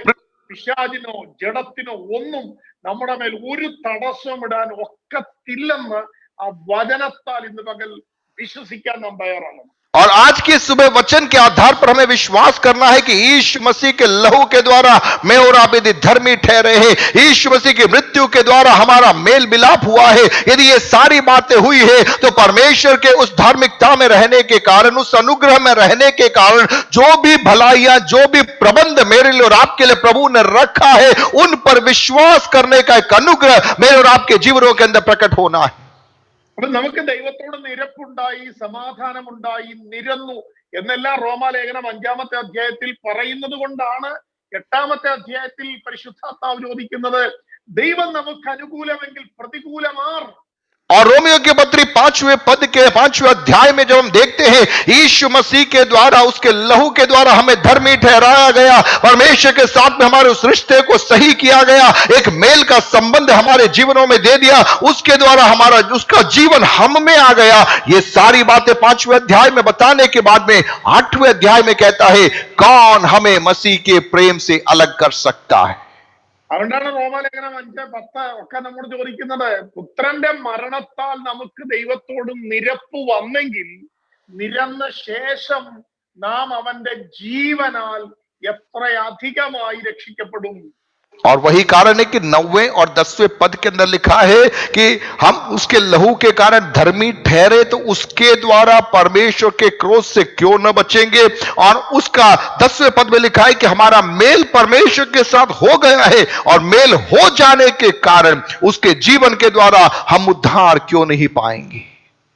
പിശാചിനോ ജഡത്തിനോ ഒന്നും നമ്മുടെ മേൽ ഒരു തടസ്സം ഇടാൻ ഒക്കത്തില്ലെന്ന് ആ വചനത്താൽ ഇന്ന് പകൽ വിശ്വസിക്കാൻ നാം തയ്യാറാണ്. और आज की सुबह वचन के आधार पर हमें विश्वास करना है कि यीशु मसीह के लहू के द्वारा मैं और आप यदि धर्मी ठहरे हैं, यीशु मसीह की मृत्यु के द्वारा हमारा मेल मिलाप हुआ है, यदि ये सारी बातें हुई है तो परमेश्वर के उस धार्मिकता में रहने के कारण, उस अनुग्रह में रहने के कारण जो भी भलाइयां, जो भी प्रबंध मेरे लिए और आपके लिए प्रभु ने रखा है, उन पर विश्वास करने का एक अनुग्रह मेरे और आपके जीवनों के अंदर प्रकट होना है। അപ്പൊ നമുക്ക് ദൈവത്തോട് നിരപ്പുണ്ടായി, സമാധാനമുണ്ടായി, നിരന്നു എന്നെല്ലാം റോമാലേഖനം 5-ാമത്തെ അധ്യായത്തിൽ പറയുന്നത് കൊണ്ടാണ് 8-ാമത്തെ അധ്യായത്തിൽ പരിശുദ്ധാത്മാവ് ചോദിക്കുന്നത്, ദൈവം നമുക്ക് അനുകൂലമെങ്കിൽ പ്രതികൂലമാർ. और रोमियो की पत्री 5वें पद के 5वें अध्याय में जब हम देखते हैं यीशु मसीह के द्वारा, उसके लहू के द्वारा हमें धर्मी ठहराया गया, परमेश्वर के साथ में हमारे उस रिश्ते को सही किया गया, एक मेल का संबंध हमारे जीवनों में दे दिया, उसके द्वारा हमारा उसका जीवन हम में आ गया। ये सारी बातें 5वें अध्याय में बताने के बाद में 8वें अध्याय में कहता है, कौन हमें मसीह के प्रेम से अलग कर सकता है। അതുകൊണ്ടാണ് റോമാലേഖനം 5-10 ഒക്കെ നമ്മോട് ചോദിക്കുന്നത്, പുത്രന്റെ മരണത്താൽ നമുക്ക് ദൈവത്തോട് നിരപ്പ് വന്നെങ്കിൽ നിരന്ന ശേഷം നാം അവന്റെ ജീവനാൽ എത്രയധികമായി രക്ഷിക്കപ്പെടും. और वही कारण है कि 9वें और 10वें पद के अंदर लिखा है कि हम उसके लहू के कारण धर्मी ठहरे तो उसके द्वारा परमेश्वर के क्रोध से क्यों न बचेंगे। और उसका 10वें पद में लिखा है कि हमारा मेल परमेश्वर के साथ हो गया है और मेल हो जाने के कारण उसके जीवन के द्वारा हम उद्धार क्यों नहीं पाएंगे।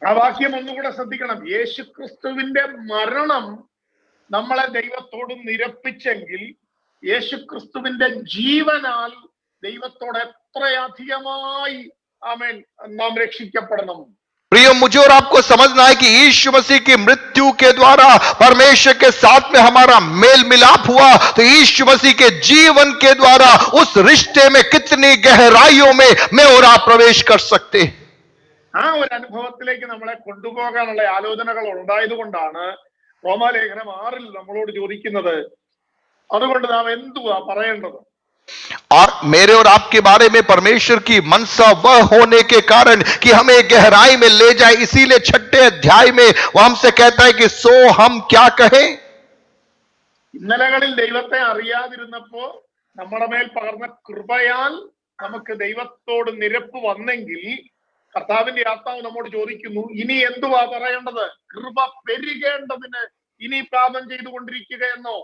ആ വാക്യം ഒന്നുകൂടെ ശ്രദ്ധിക്കണം. യേശുക്രിസ്തുവിന്റെ മരണം നമ്മളെ ദൈവത്തോട് നിരപ്പിച്ചെങ്കിൽ യേശുക്രിസ്തുവിന്റെ ജീവനാൽ ദൈവത്തോട് എത്രയധികമായി ആമേൻ നാം രക്ഷിക്കപ്പെടണം. प्रिय, मुझे और आपको समझना है कि यीशु मसीह की मृत्यु के द्वारा परमेश्वर के साथ में हमारा मेल मिलाप हुआ, तो यीशु मसीह के जीवन के द्वारा उस रिश्ते में कितनी गहराइयों में मैं और आप प्रवेश कर सकते हैं। ആ ഒരു അനുഭവത്തിലേക്ക് നമ്മളെ കൊണ്ടുപോകാനുള്ള ആലോചനകൾ ഉണ്ടായത് കൊണ്ടാണ് റോമാലേഖനം 6 നമ്മളോട് ചോദിക്കുന്നത്, അതുകൊണ്ട് നാം എന്തുവാ പറയേണ്ടത്? और मेरे और आपके बारे में परमेश्वर की मनसा वह होने के कारण कि हमें गहराई में ले जाए, इसीलिए 6ठे अध्याय में वो हमसे कहता है कि सो हम क्या कहें। ഇന്നലകളിൽ ദൈവത്തെ അറിയാതിരുന്നപ്പോ നമ്മുടെ മേൽ പകർന്ന കൃപയാൽ നമുക്ക് ദൈവത്തോട് നിരപ്പ് വന്നെങ്കിൽ കർത്താവിന്റെ ആത്മാവ് നമ്മോട് ചോദിക്കുന്നു, ഇനി എന്തുവാ പറയേണ്ടത്? കൃപ പെരുകേണ്ടതിന് ഇനി പാപം ചെയ്തുകൊണ്ടിരിക്കുകയെന്നോ?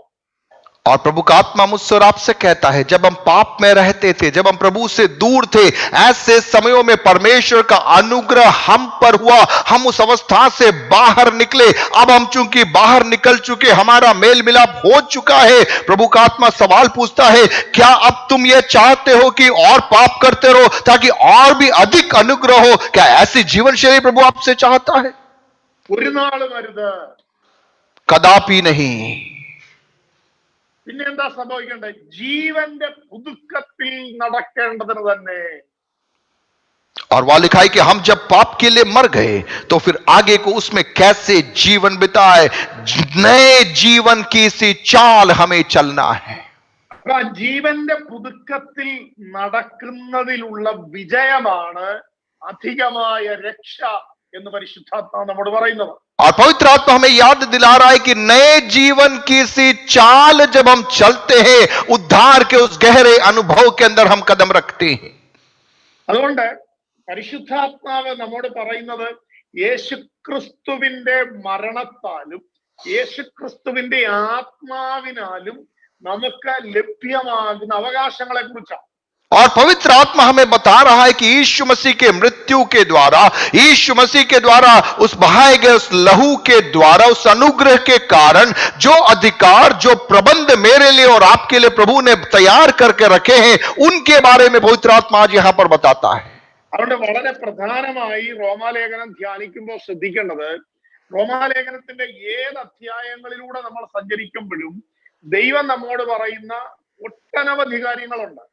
और प्रभु का आत्मा मुझसे और आपसे कहता है, जब हम पाप में रहते थे, जब हम प्रभु से दूर थे, ऐसे समयों में परमेश्वर का अनुग्रह हम पर हुआ, हम उस अवस्था से बाहर निकले। अब हम चूंकि बाहर निकल चुके, हमारा मेल मिलाप हो चुका है, प्रभु का आत्मा सवाल पूछता है, क्या अब तुम ये चाहते हो कि और पाप करते रहो ताकि और भी अधिक अनुग्रह हो? क्या ऐसी जीवन शैली प्रभु आपसे चाहता है? ഒരു നാളും അരുത്. कदापि नहीं। പിന്നെ എന്താ സംഭവിക്കേണ്ടത്? ജീവന്റെ പുതുക്കത്തിൽ നടക്കേണ്ടതിന് തന്നെ. और वह लिखा है कि हम जब पाप के लिए मर गए तो फिर आगे को उसमें कैसे जीवन बिताए, नए जीवन की सी चाल हमें चलना है। അപ്പൊ ജീവന്റെ പുതുക്കത്തിൽ നടക്കുന്നതിലുള്ള വിജയമാണ് അധികമായ രക്ഷ എന്ന് പരിശുദ്ധാത്മാവ് നമ്മോട് പറയുന്നത്. और पवित्र आत्मा हमें याद दिला रहा है कि नए जीवन की सी चाल जब हम चलते हैं, उद्धार के उस गहरे अनुभव के अंदर हम कदम रखते हैं। അതുകൊണ്ട് പരിശുദ്ധാത്മാവ് നമ്മോട് പറയുന്നത്, യേശുക്രിസ്തുവിന്റെ മരണത്താലും യേശുക്രിസ്തുവിന്റെ ആത്മാവിനാലും നമുക്ക് ലഭ്യമാകുന്ന അവകാശങ്ങളെ കുറിച്ചാണ്. और पवित्र आत्मा हमें बता रहा है कि यीशु मसीह के मृत्यु के द्वारा, यीशु मसीह के द्वारा, उस बहाए गए उस लहू के द्वारा, उस अनुग्रह के कारण जो अधिकार, जो प्रबंध मेरे लिए और आपके लिए प्रभु ने तैयार करके रखे हैं, उनके बारे में पवित्र आत्मा आज यहां पर बताता है। അതുകൊണ്ട് വളരെ പ്രധാനമായി റോമാലേഖനം ധ്യാനിക്കുമ്പോൾ ശ്രദ്ധിക്കേണ്ടത്, റോമാലേഖനത്തിന്റെ ഏത് അധ്യായങ്ങളിലൂടെ നമ്മൾ സഞ്ചരിക്കുമ്പോഴും ദൈവം നമ്മോട് പറയുന്ന ഒട്ടനവധി കാര്യങ്ങളുണ്ട്.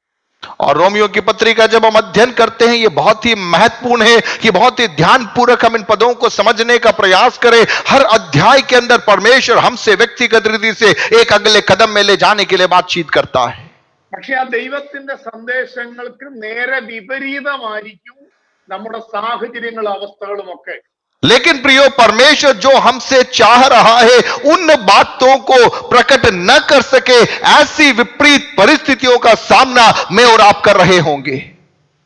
और रोमियो की पत्री का जब हम अध्ययन करते हैं, ये बहुत ही महत्वपूर्ण है कि बहुत ही ध्यानपूर्वक हम इन पदों को समझने का प्रयास करें। हर अध्याय के अंदर परमेश्वर हमसे व्यक्तिगत रीति से एक अगले कदम में ले जाने के लिए बातचीत करता है। പക്ഷെ ആ ദൈവത്തിന്റെ സന്ദേശങ്ങൾക്ക് നേരെ വിപരീതമായിരിക്കും നമ്മുടെ സാഹചര്യങ്ങളും അവസ്ഥകളും ഒക്കെ. लेकिन प्रियो, परमेश्वर जो हमसे चाह रहा है उन बातों को प्रकट न कर सके, ऐसी विपरीत परिस्थितियों का सामना मैं और आप कर रहे होंगे।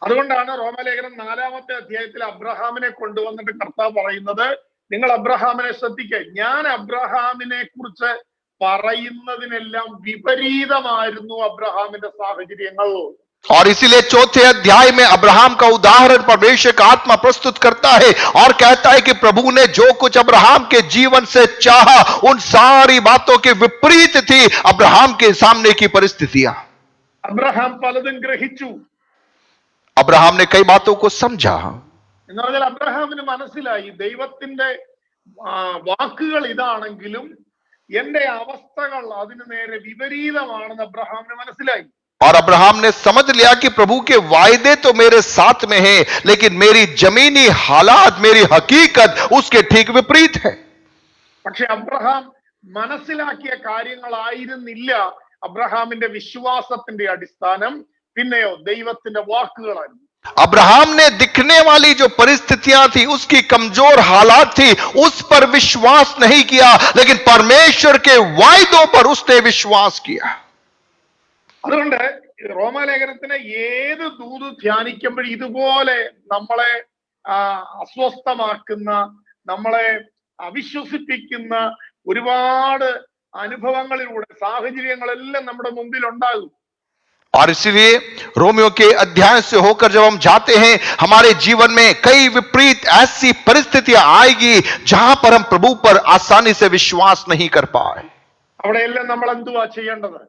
അതുകൊണ്ടാണ് റോമാലേഖനം 4-ാമത്തെ അധ്യായത്തിൽ അബ്രഹാമിനെ കൊണ്ടുവന്നിട്ട് കർത്താവ് പറയുന്നത്, നിങ്ങൾ അബ്രഹാമിനെ ശ്രദ്ധിക്കുക, ഞാൻ അബ്രഹാമിനെ കുറിച്ച് പറയുന്നതിനെല്ലാം വിപരീതമായിരുന്നു അബ്രഹാമിന്റെ സാഹചര്യങ്ങൾ. और इसीलिए चौथे अध्याय में अब्राहम का उदाहरण परमेश्वर का आत्मा प्रस्तुत करता है और कहता है कि प्रभु ने जो कुछ अब्राहम के जीवन से चाहा, उन सारी बातों के विपरीत थी अब्राहम के सामने की परिस्थितियां। അബ്രഹാം പലതും ഗ്രഹിച്ചു. अब्राहम ने कई बातों को समझा। എന്ന് പറഞ്ഞാൽ അബ്രഹാമിന് മനസ്സിലായി, ദൈവത്തിന്റെ വാക്കുകൾ ഇതാണെങ്കിലും എന്റെ അവസ്ഥകൾ അതിന് നേരെ വിപരീതമാണെന്ന് അബ്രഹാമിന് മനസ്സിലായി. और अब्राहम ने समझ लिया कि प्रभु के वायदे तो मेरे साथ में हैं, लेकिन मेरी जमीनी हालात, मेरी हकीकत उसके ठीक विपरीत है। പക്ഷെ അബ്രഹാം മനസ്സിലാക്കിയ കാര്യങ്ങളായിരുന്നില്ല അബ്രഹാമിന്റെ വിശ്വാസത്തിന്റെ അടിസ്ഥാനം, പിന്നെയോ ദൈവത്തിന്റെ വാക്കുകളായിരുന്നു. अब्राहम ने दिखने वाली जो परिस्थितियां थी, उसकी कमजोर हालात थी, उस पर विश्वास नहीं किया, लेकिन परमेश्वर के वायदों पर उसने विश्वास किया। അതുകൊണ്ട് റോമാലേഖനത്തിനെ ഏത് ദൂത് ധ്യാനിക്കുമ്പോഴും ഇതുപോലെ നമ്മളെ അസ്വസ്ഥമാക്കുന്ന, നമ്മളെ അവിശ്വസിപ്പിക്കുന്ന ഒരുപാട് അനുഭവങ്ങളിലൂടെ സാഹചര്യങ്ങളെല്ലാം നമ്മുടെ മുമ്പിൽ ഉണ്ടാകും. और इसलिए रोमियो के अध्याय से होकर जब हम जाते हैं, हमारे जीवन में कई विपरीत ऐसी परिस्थितियां आएगी जहां पर हम प्रभु पर आसानी से विश्वास नहीं कर पाए। അവിടെയെല്ലാം നമ്മൾ എന്തുവാ ചെയ്യേണ്ടത്?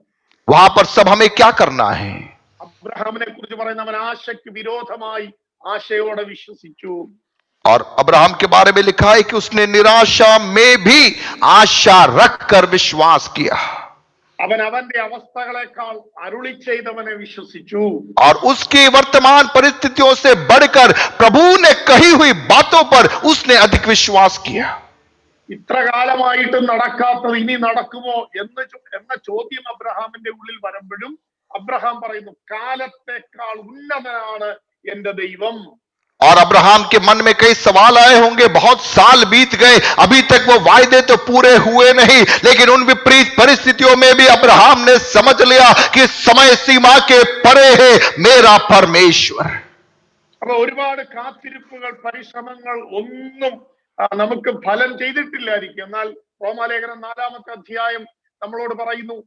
वहां पर सब हमें क्या करना है? അബ്രഹാമിനെ കുറിച്ച് പറയുന്ന, അവൻ ആശയ്ക്ക് വിരോധമായി ആശയോടെ വിശ്വസിച്ചു. और अब्राहम के बारे में लिखा है कि उसने निराशा में भी आशा रखकर विश्वास किया। അവൻ അവന്റെ അവസ്ഥകളെക്കാൾ അരുളി ചെയ്തവനെ വിശ്വസിച്ചു. और उसकी वर्तमान परिस्थितियों से बढ़कर प्रभु ने कही हुई बातों पर उसने अधिक विश्वास किया। ഇത്ര കാലമായിട്ടും നടക്കാത്തത് ഇനി നടക്കുമോ എന്ന ചോദ്യം അബ്രഹാമിന്റെ ഉള്ളിൽ വരുമ്പോഴും അബ്രഹാം പറയുന്നു, കാലത്തെക്കാൾ ഉന്നതനാണ് എന്റെ ദൈവം. और अब्राहम के मन में कई सवाल आए होंगे, बहुत साल बीत गए, अभी तक वो वायदे तो पूरे हुए नहीं, लेकिन उन विपरीत परिस्थितियों में भी अब्राहम ने समझ लिया कि समय सीमा के परे है मेरा परमेश्वर। അപ്പൊ ഒരുപാട് കാത്തിരിപ്പുകൾ, പരിശ്രമങ്ങൾ ഒന്നും നമുക്ക് ഫലം ചെയ്തിട്ടില്ലായിരിക്കും. എന്നാൽ റോമാലേഖനം 4-ാമത്തെ അധ്യായം നമ്മളോട് പറയുന്നു,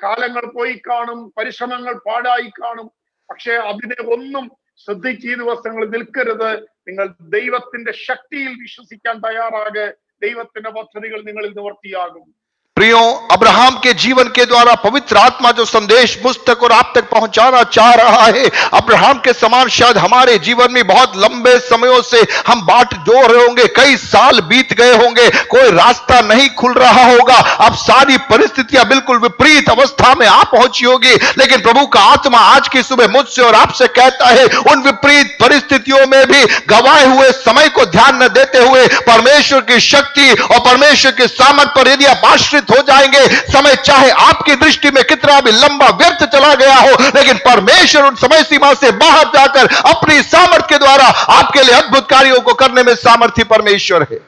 കാലങ്ങൾ പോയി കാണും, പരിശ്രമങ്ങൾ പാഴായി കാണും, പക്ഷെ അതിനെ ഒന്നും ശ്രദ്ധിച്ച് ഈ ദിവസങ്ങളിൽ നിൽക്കരുത്. നിങ്ങൾ ദൈവത്തിന്റെ ശക്തിയിൽ വിശ്വസിക്കാൻ തയ്യാറാകെ, ദൈവത്തിന്റെ പദ്ധതികൾ നിങ്ങളിൽ നിവർത്തിയാകും. प्रियो, अब्राहम के जीवन के द्वारा पवित्र आत्मा जो संदेश मुझ तक और आप तक पहुंचाना चाह रहा है, अब्राहम के समान शायद हमारे जीवन में बहुत लंबे समयों से हम बाट जोड़ रहे होंगे, कई साल बीत गए होंगे, कोई रास्ता नहीं खुल रहा होगा, अब सारी परिस्थितियां बिल्कुल विपरीत अवस्था में आ पहुंची होगी, लेकिन प्रभु का आत्मा आज की सुबह मुझसे और आपसे कहता है, उन विपरीत परिस्थितियों में भी गवाए हुए समय को ध्यान न देते हुए परमेश्वर की शक्ति और परमेश्वर के सामर्थ पर यदि आप आश्रित हो जाएंगे, समय चाहे आपकी दृष्टि में कितना भी लंबा व्यर्थ चला गया हो, लेकिन परमेश्वर उन समय सीमा से बाहर जाकर अपनी सामर्थ के द्वारा आपके लिए अद्भुत कार्यों को करने में सामर्थ्य परमेश्वर है।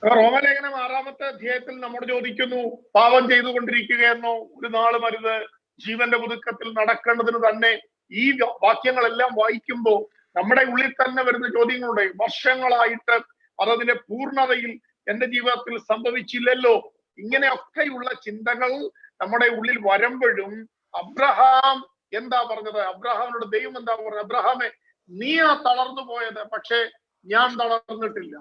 റോമാലേഖനം 6-ാമത്തെ അധ്യായത്തിൽ നമ്മോട് ചോദിക്കുന്നു, പാപം ചെയ്തുകൊണ്ടിരിക്കുകയെന്നോ ഒരു നാളും അരുത്, ജീവന്റെ പുതുക്കത്തിൽ നടക്കേണ്ടതിന് തന്നെ. ഈ വാക്യങ്ങളെല്ലാം വായിക്കുമ്പോൾ നമ്മുടെ ഉള്ളിൽ തന്നെ വരുന്ന ചോദ്യങ്ങളുണ്ട്. വർഷങ്ങളായിട്ട് അതതിന്റെ പൂർണ്ണതയിൽ എന്റെ ജീവിതത്തിൽ സംഭവിച്ചില്ലല്ലോ. ഇങ്ങനെയൊക്കെയുള്ള ചിന്തകൾ നമ്മുടെ ഉള്ളിൽ വരുമ്പോഴും അബ്രഹാം എന്താ പറഞ്ഞത്? അബ്രഹാമിനോട് ദൈവം എന്താ പറഞ്ഞത്? അബ്രഹാമേ, നീയാ തളർന്നു പോയത്, പക്ഷേ ഞാൻ തളർന്നിട്ടില്ല.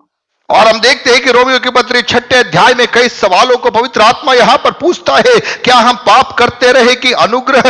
और हम देखते हैं कि रोमियो की पत्री 6 अध्याय में कई सवालों को पवित्र आत्मा यहां पर पूछता है, क्या हम पाप करते रहे कि अनुग्रह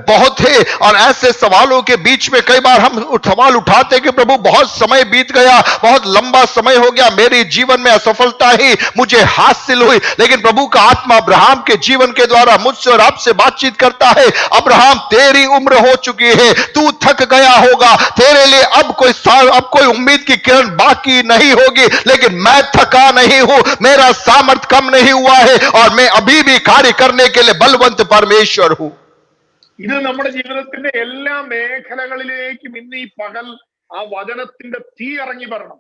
बहुत है? और ऐसे सवालों के बीच में कई बार हम सवाल उठाते हैं कि प्रभु बहुत समय बीत गया, बहुत लंबा समय हो गया, मेरे जीवन में असफलता ही मुझे हासिल हुई। लेकिन प्रभु का आत्मा अब्राहम के जीवन के द्वारा मुझसे और आपसे बातचीत करता है, अब्राहम तेरी उम्र हो चुकी है, तू थक गया होगा, तेरे लिए अब कोई उम्मीद की किरण बाकी नहीं होगी, लेकिन मैं थका नहीं हूं, मेरा सामर्थ कम नहीं हुआ है, और मैं अभी भी कार्य करने के लिए बलवंत परमेश्वर हूं। ഇത് നമ്മുടെ ജീവിതത്തിന്റെ എല്ലാ മേഖലകളിലേക്കും ഇന്ന് ഈ പകൽ ആ വചനത്തിന്റെ തീ ഇറങ്ങി വരണം.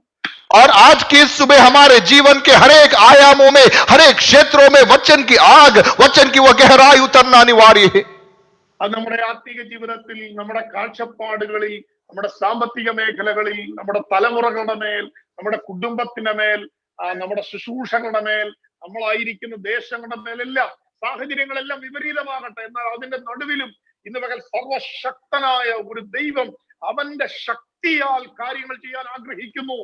और आज की सुबह हमारे जीवन के हर एक आयामों में, हर एक क्षेत्रों में वचन की आग, वचन की वह गहराई उतरना अनिवार्य है। അത് നമ്മുടെ ആത്മീക ജീവിതത്തിൽ, നമ്മുടെ കാഴ്ചപ്പാടുകളിൽ, നമ്മുടെ സാമ്പത്തിക മേഖലകളിൽ, നമ്മുടെ തലമുറകളുടെ മേൽ, നമ്മുടെ കുടുംബത്തിന്റെ മേൽ, നമ്മുടെ ശുശ്രൂഷകളുടെ മേൽ, നമ്മളായിരിക്കുന്ന ദേശങ്ങളുടെ മേലെല്ലാം സാഹചര്യങ്ങളെല്ലാം വിപരീതമാകട്ടെ. എന്നാൽ അതിന്റെ നടുവിലും ഇന്ന് പകൽ സർവശക്തനായ ഒരു ദൈവം അവന്റെ ശക്തിയാൽ കാര്യങ്ങൾ ചെയ്യാൻ ആഗ്രഹിക്കുന്നു.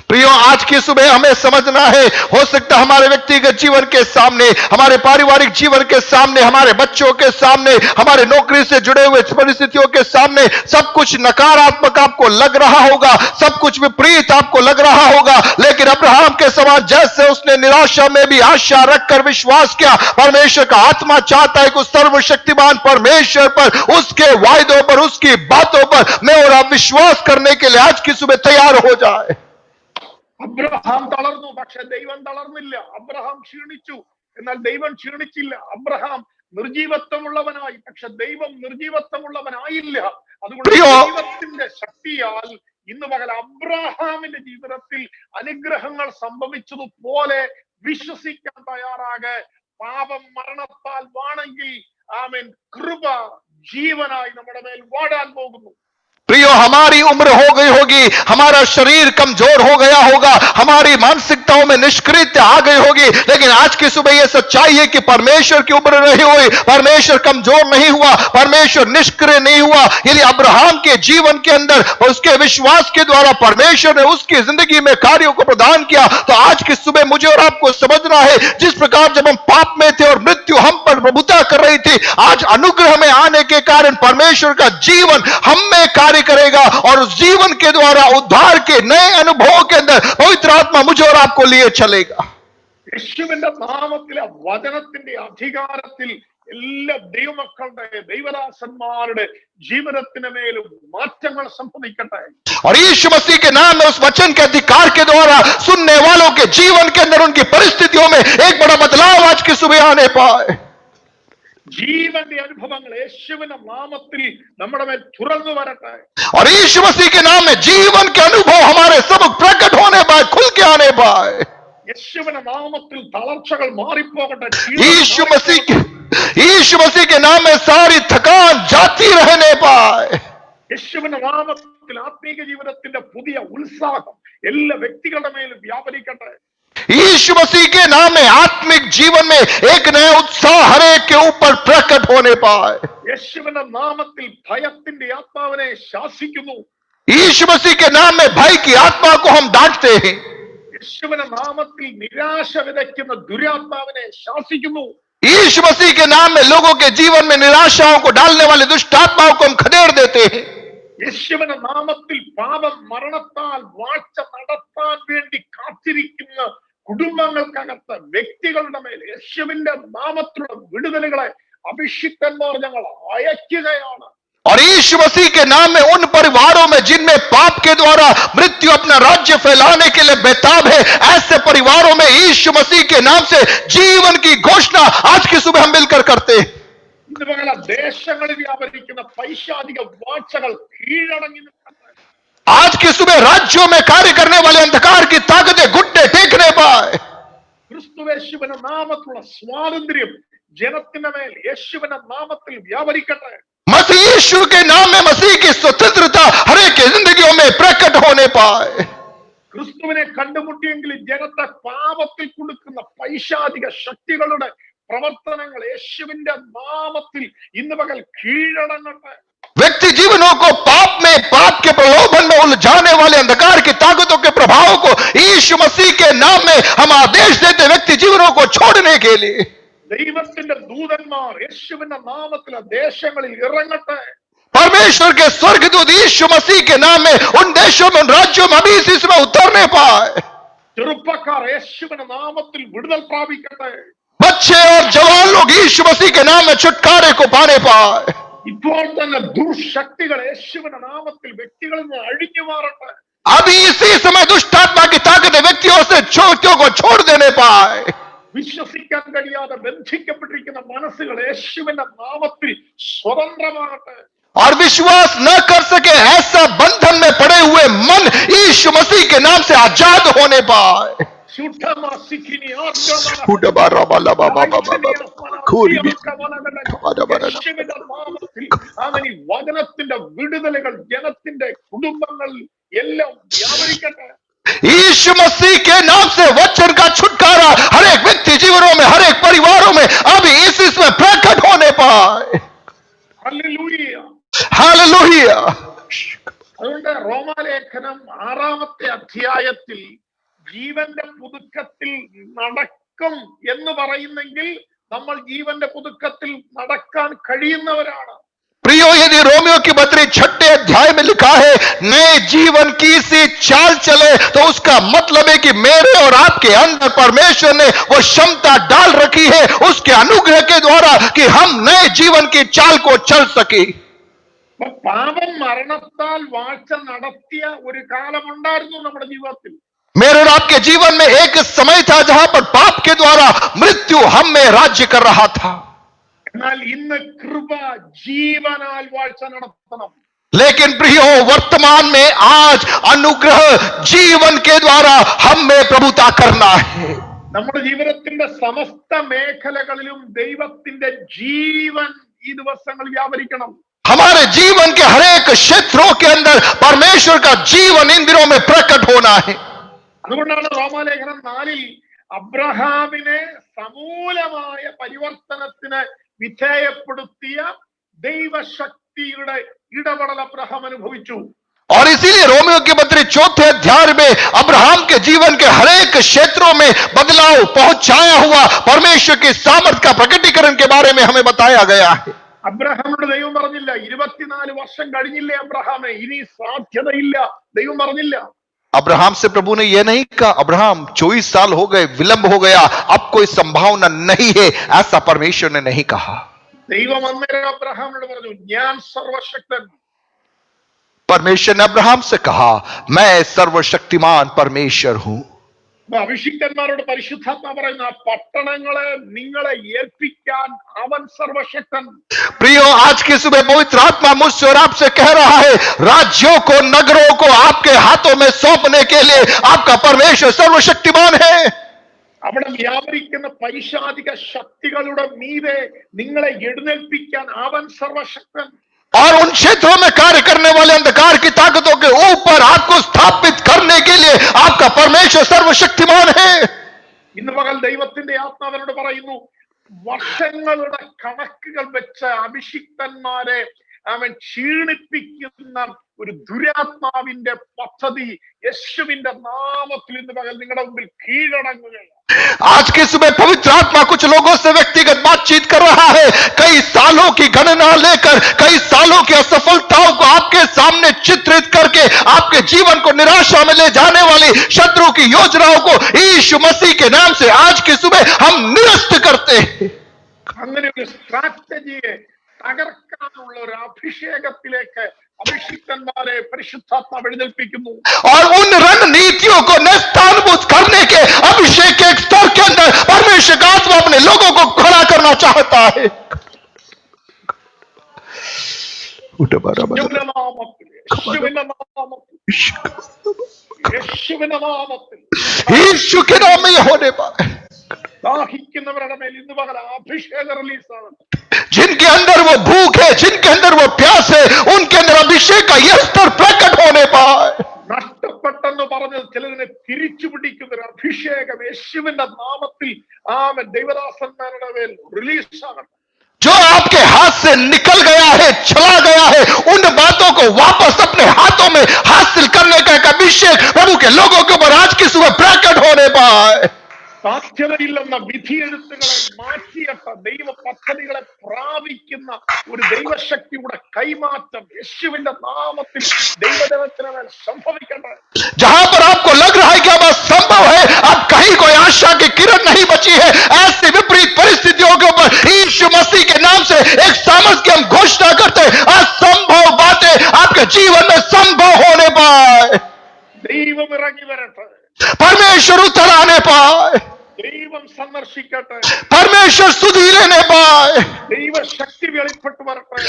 प्रियो, आज की सुबह हमें समझना है, हो सकता हमारे व्यक्तिगत जीवन के सामने, हमारे पारिवारिक जीवन के सामने, हमारे बच्चों के सामने, हमारे नौकरी से जुड़े हुए परिस्थितियों के सामने सब कुछ नकारात्मक आपको लग रहा होगा, सब कुछ विपरीत आपको लग रहा होगा। लेकिन अब्राहम के समान जैसे उसने निराशा में भी आशा रखकर विश्वास किया, परमेश्वर का आत्मा चाहता है कि उस सर्वशक्तिमान परमेश्वर पर, उसके वायदों पर, उसकी बातों पर मैं और आप विश्वास करने के लिए आज की सुबह तैयार हो जाए। അബ്രഹാം തളർന്നു, പക്ഷെ ദൈവം തളർന്നില്ല. അബ്രഹാം ക്ഷീണിച്ചു, എന്നാൽ ദൈവം ക്ഷീണിച്ചില്ല. അബ്രഹാം നിർജീവത്വമുള്ളവനായി, പക്ഷെ ദൈവം നിർജീവത്വമുള്ളവനായില്ല. അതുകൊണ്ട് ദൈവത്തിന്റെ ശക്തിയാൽ ഇന്ന് പകൽ അബ്രഹാമിന്റെ ജീവിതത്തിൽ അനുഗ്രഹങ്ങൾ സംഭവിച്ചതുപോലെ വിശ്വസിക്കാൻ തയ്യാറാകെ. പാപം മരണത്താൽ വാണെങ്കിൽ ആമേൻ, കൃപ ജീവനായി നമ്മുടെ മേൽ വാടാൻ പോകുന്നു. प्रियो, हमारी उम्र हो गई होगी, हमारा शरीर कमजोर हो गया होगा, हमारी मानसिकताओं में निष्क्रियता आ गई होगी, लेकिन आज की सुबह यह सच्चाई है कि परमेश्वर की उम्र नहीं हुई, परमेश्वर कमजोर नहीं हुआ, परमेश्वर निष्क्रिय नहीं हुआ। यदि अब्राहम के जीवन के अंदर उसके विश्वास के द्वारा परमेश्वर ने उसकी जिंदगी में कार्यों को प्रदान किया, तो आज की सुबह मुझे और आपको समझना है, जिस प्रकार जब हम पाप में थे और मृत्यु हम पर प्रभुता कर रही थी, आज अनुग्रह में आने के कारण परमेश्वर का जीवन हम में कार्य करेगा, और उस जीवन के द्वारा उद्धार के नए अनुभव के अंदर पवित्र आत्मा मुझे और आपको लिए चलेगा। യേശുവിന്റെ നാമത്തിലെ വചനത്തിന്റെ അധികാരത്തിൽ എല്ലാ ദൈവമക്കളുടെ, ദൈവദാസന്മാരുടെ ജീവിതത്തിന് മേലും മാറ്റങ്ങൾ സംഭവിക്കട്ടെ. और यीशु मसीह के नाम में उस वचन के अधिकार के द्वारा सुनने वालों के जीवन के अंदर, उनकी परिस्थितियों में एक बड़ा बदलाव आज की सुबह आने पाए। ജീവന്റെ അനുഭവങ്ങൾ യേശുവിന്റെ നാമത്തിൽ നമ്മുടെ മേൽ തുറന്നു വരട്ടെ. और यीशु मसीह के नाम में जीवन के अनुभव हमारे सब प्रकट होने पाए, खुल के आने पाए। യേശുവിന്റെ നാമത്തിൽ തളർച്ചകൾ മാറിപ്പോകട്ടെ. यीशु मसीह के नाम में सारी थकान जाती रहने पाए। യേശുവിന്റെ നാമത്തിൽ ആത്മീക ജീവിതത്തിന്റെ പുതിയ ഉത്സാഹം എല്ലാ വ്യക്തികളുടെ മേലും വ്യാപരിക്കട്ടെ. यीशु मसीह के नाम में आत्मिक जीवन में एक नया उत्साह हर एक के ऊपर प्रकट होने पाए। യേശുവിന്റെ നാമത്തിൽ ഭയത്തിന്റെ ആത്മാവിനെ ശാസിക്കുന്നു. यीशु मसीह के नाम में भय की आत्मा को हम डांटते हैं। യേശുവിന്റെ നാമത്തിൽ നിരാശ വിതയ്ക്കുന്ന ദുരാത്മാവിനെ ശാസിക്കുന്നു. यीशु मसीह के नाम में लोगों के जीवन में निराशाओं को डालने वाले दुष्ट आत्माओं को हम खदेड़ देते हैं। യേശുവിന്റെ നാമത്തിൽ പാപം മരണത്താൽ വാഴ്ച നടത്താൻ വേണ്ടി കാത്തിരിക്കുന്ന കുടുംബങ്ങൾക്കകത്ത്, വ്യക്തികളുടെ മേൽ യേശുവിന്റെ നാമത്തിലുള്ള വിടുതലുകളെ അഭിഷിക്തന്മാർ ഞങ്ങൾ അയക്കുകയാണ്. और यीशु मसीह के नाम में उन परिवारों में जिनमें पाप के द्वारा मृत्यु अपना राज्य फैलाने के लिए बेताब है, ऐसे परिवारों में यीशु मसीह के नाम से जीवन की घोषणा आज की सुबह हम मिलकर करते हैं। ഇന്ന് പകല ദേശങ്ങളിൽ വ്യാപരിക്കുന്ന പൈശാചിക വാഴ്ചകൾ കീഴടങ്ങി നിൽക്കട്ടെ. आज की सुबह राज्यों में कार्य करने वाले अंधकार की ताकतें घुटने टेकने पाए। ക്രിസ്തുയേശുവിന്റെ നാമത്തിലുള്ള സ്വാതന്ത്ര്യം ജനത്തിന്റെ മേൽ യേശുവിന്റെ നാമത്തിൽ വ്യാപരിക്കട്ടെ. मसीह यीशु के नाम में मसीह की स्वतंत्रता हर एक की जिंदगियों में प्रकट होने पाए। ക്രിസ്തുവിനെ കണ്ടുമുട്ടിയെങ്കിലും ജനത്തെ പാപത്തിൽ കൊടുക്കുന്ന പൈശാചിക ശക്തികളുടെ പ്രവർത്തനങ്ങൾ യേശുവിന്റെ നാമത്തിൽ ഇന്ന് പകൽ കീഴടങ്ങട്ടെ. व्यक्ति जीवनों को पाप के प्रलोभन में उलझाने वाले अंधकार की ताकतों के प्रभाव को यीशु मसीह के नाम में हम आदेश देते व्यक्ति जीवनों को छोड़ने के लिए। ദൈവത്തിന്റെ ദൂതന്മാർ യേശുവിന്റെ നാമത്തിൽ ദേശങ്ങളിൽ ഇറങ്ങട്ടെ. परमेश्वर के स्वर्गदूत यीशु मसीह के नाम में उन देशों में उन राज्यों में अभी इसमें उतरने पाए। ചെറുപ്പക്കാർ യേശുവിന്റെ നാമത്തിൽ വിടുതൽ പ്രാപിക്കട്ടെ. बच्चे और जवान लोग यीशु मसीह के नाम में छुटकारे को पाने पाए। ഇപ്പോൾ തന്നെ ദുർശക്തികൾ യേശുവിന്റെ നാമത്തിൽ വ്യക്തികളിൽ നിന്ന് അഴിഞ്ഞു മാറട്ടെ. अभी इसी समय दुष्ट आत्मा की ताकत व्यक्तियों से व्यक्तियों को छोड़ देने पाए। വിശ്വസിക്കാൻ കഴിയാതെ ബന്ധിക്കപ്പെട്ടിരിക്കുന്ന മനസ്സുകൾ യേശുവിന്റെ നാമത്തിൽ സ്വതന്ത്രമാകട്ടെ. और विश्वास न कर सके ऐसा बंधन में पड़े हुए मन यीशु मसीह के नाम से आजाद होने पाए। വചനത്തിന്റെ വിടുതലുകൾ ജനത്തിന്റെ കുടുംബങ്ങളിൽ എല്ലാം വ്യാപരിക്കട്ടെ. यीशु मसीह के नाम से वचन का छुटकारा हर एक व्यक्ति जीवनों में हर एक परिवारों में अभी इसमें प्रकट होने पाए। ഹല്ലേലൂയ. हालेलुया। അതുകൊണ്ട് റോമാലേഖനം 6-ാമത്തെ അധ്യായത്തിൽ ജീവന്റെ പുതുക്കത്തിൽ നടക്കും എന്ന് പറയുന്നെങ്കിൽ നമ്മൾ ജീവന്റെ പുതുക്കത്തിൽ നടക്കാൻ കഴിയുന്നവരാണ്. प्रियो, यदि रोमियो की पत्री 6 अध्याय में लिखा है नए जीवन की सी चाल चले, तो उसका मतलब है कि मेरे और आपके अंदर परमेश्वर ने वो क्षमता डाल रखी है उसके अनुग्रह के द्वारा कि हम नए जीवन की चाल को चल सके। പാപം മരണത്താൽ വാഴ്ച നടത്തിയ ഒരു കാലമുണ്ടായിരുന്നു നമ്മുടെ ജീവിതത്തിൽ. मेरे और आपके जीवन में एक समय था जहां पर पाप के द्वारा मृत्यु हम में राज्य कर रहा था, എന്നാൽ ഇന്ന് കൃപ ജീവനാൽ വാഴ്ച നടത്തണം. लेकिन प्रियो वर्तमान में आज अनुग्रह जीवन के द्वारा हम में प्रभुता करना है। നമ്മുടെ ജീവിതത്തിന്റെ സമസ്ത മേഖലകളിലും ദൈവത്തിന്റെ ജീവൻ ഈ ദിവസങ്ങൾ വ്യാപരിക്കണം. हमारे जीवन के हर एक क्षेत्रों के अंदर परमेश्वर का जीवन इन दिनों में प्रकट होना है। അതുകൊണ്ടാണ് റോമാലേഖനം 4-ൽ അബ്രഹാമിനെ സമൂലമായ പരിവർത്തനത്തിന് വിധേയപ്പെടുത്തിയ ദൈവശക്തിയുടെ ഇടപെടൽ അബ്രഹാം അനുഭവിച്ചു. और इसीलिए रोमियो की पत्री 4 अध्याय में अब्राहम के जीवन के हर एक क्षेत्रों में बदलाव पहुंचाया हुआ परमेश्वर की सामर्थ का प्रकटीकरण के बारे में हमें बताया गया है। അബ്രഹാമിനോട് ദൈവം പറഞ്ഞില്ല 24 വർഷം കഴിഞ്ഞില്ലേ അബ്രഹാമേ, ഇനി സാധ്യതയില്ല. ദൈവം പറഞ്ഞില്ല. अब्राहम से प्रभु ने यह नहीं कहा अब्राहम 24 साल हो गए, विलंब हो गया, अब कोई संभावना नहीं है, ऐसा परमेश्वर ने नहीं कहा। ദൈവം അന്നേരം അബ്രഹാമിനോട് പറഞ്ഞു ഞാൻ സർവശക്തൻ. परमेश्वर ने अब्राहम से कहा मैं सर्वशक्तिमान परमेश्वर हूं। അഭിഷിക്തന്മാരോട് പരിശുദ്ധാത്മാ പറയുന്ന ആ പട്ടണങ്ങളെ നിങ്ങളെ ഏൽപ്പിക്കാൻ അവൻ സർവശക്തൻ. प्रियो, आज की सुबह पवित्र आत्मा मुझसे और आपसे कह रहा है राज्यों को नगरों को आपके हाथों में सौंपने के लिए आपका परमेश्वर सर्वशक्तिमान है। അവിടെ വ്യാപരിക്കുന്ന പൈശാചിക ശക്തികളുടെ മീതെ നിങ്ങളെ എഴുന്നേൽപ്പിക്കാൻ അവൻ സർവശക്തൻ. और उन क्षेत्रों में कार्य करने वाले अंधकार की ताकतों के ऊपर आपको स्थापित करने के लिए आपका परमेश्वर सर्वशक्तिमान है। ഇന്ന് പകൽ ദൈവത്തിന്റെ ആത്മാവിനോട് പറയുന്നു വർഷങ്ങളുടെ കണക്കുകൾ വെച്ച് അഭിഷിക്തന്മാരെ അവൻ ക്ഷീണിപ്പിക്കുന്ന ഒരു ദുരാത്മാവിന്റെ പദ്ധതി യേശുവിന്റെ നാമത്തിൽ ഇന്ന് പകൽ നിങ്ങളുടെ മുമ്പിൽ കീഴടങ്ങുകയാണ്. आज की सुबह पवित्र आत्मा कुछ लोगों से व्यक्तिगत बातचीत कर रहा है, कई सालों की गणना लेकर कई सालों की असफलताओं को आपके सामने चित्रित करके आपके जीवन को निराशा में ले जाने वाली शत्रु की योजनाओं को यीशु मसीह के नाम से आज की सुबह हम निरस्त करते हैं। അങ്ങനെ ഒരു സ്ട്രാറ്റജിയെ തകർക്കാനുള്ള ഒരു അഭിഷേകത്തിലേക്ക് अभिषिक्तन्मारे परिशुद्धात्मा एഴുന്നേൽപ്പിക്കുന്നു और उन रणनीतियों को नेस्ताभूत करने के अभिषेक के स्तर के अंदर परमेश्वर का आत्मा अपने लोगों को खड़ा करना चाहता है। यीशु के नाम में यह होने पाए। जिनके अंदर वो भूख है, जिनके अंदर वो प्यास है, उनके अंदर अभिषेक का यह स्तर प्रकट होने पाए। നഷ്ടപ്പെട്ടെന്ന് പറഞ്ഞത് ചിലതിനെ തിരിച്ചു പിടിക്കുന്ന ഒരു അഭിഷേകം യേശുവിന്റെ നാമത്തിൽ ദൈവദാസന്മാരുടെ മേൽ റിലീസ് ആകട്ടെ. जो आपके हाथ से निकल गया है, चला गया है, उन बातों को वापस अपने हाथों में हासिल करने का एक अभिषेक प्रभु के लोगों के ऊपर आज की सुबह प्रकट होने पाए. സാധ്യതയില്ലെന്ന വിധിയെഴുത്തുകളെ മാറ്റിയട്ട ദൈവ പദ്ധതികളെ പ്രാപിക്കുന്ന ഒരു ദൈവശക്തിയുടെ കൈമാറ്റം യേശുവിന്റെ നാമത്തിൽ ദൈവജനത്തിന് മേൽ സംഭവിക്കട്ടെ. जहां पर आपको लग रहा है कि अब असंभव है, अब कहीं कोई आशा की किरण नहीं बची है, ऐसी विपरीत परिस्थितियों के ऊपर यीशु मसीह के नाम से एक सामर्थ की हम घोषणा करते हैं, असंभव बातें आपके जीवन में संभव होने पाए. ദൈവം ഇറങ്ങി വരട്ടെ. परमेश्वर उतर आने पाए. ദൈവം സന്ദർശിക്കട്ടെ. परमेश्वर सुधि लेने पाए. ദൈവശക്തി വെളിപ്പെട്ടു വരട്ടെ.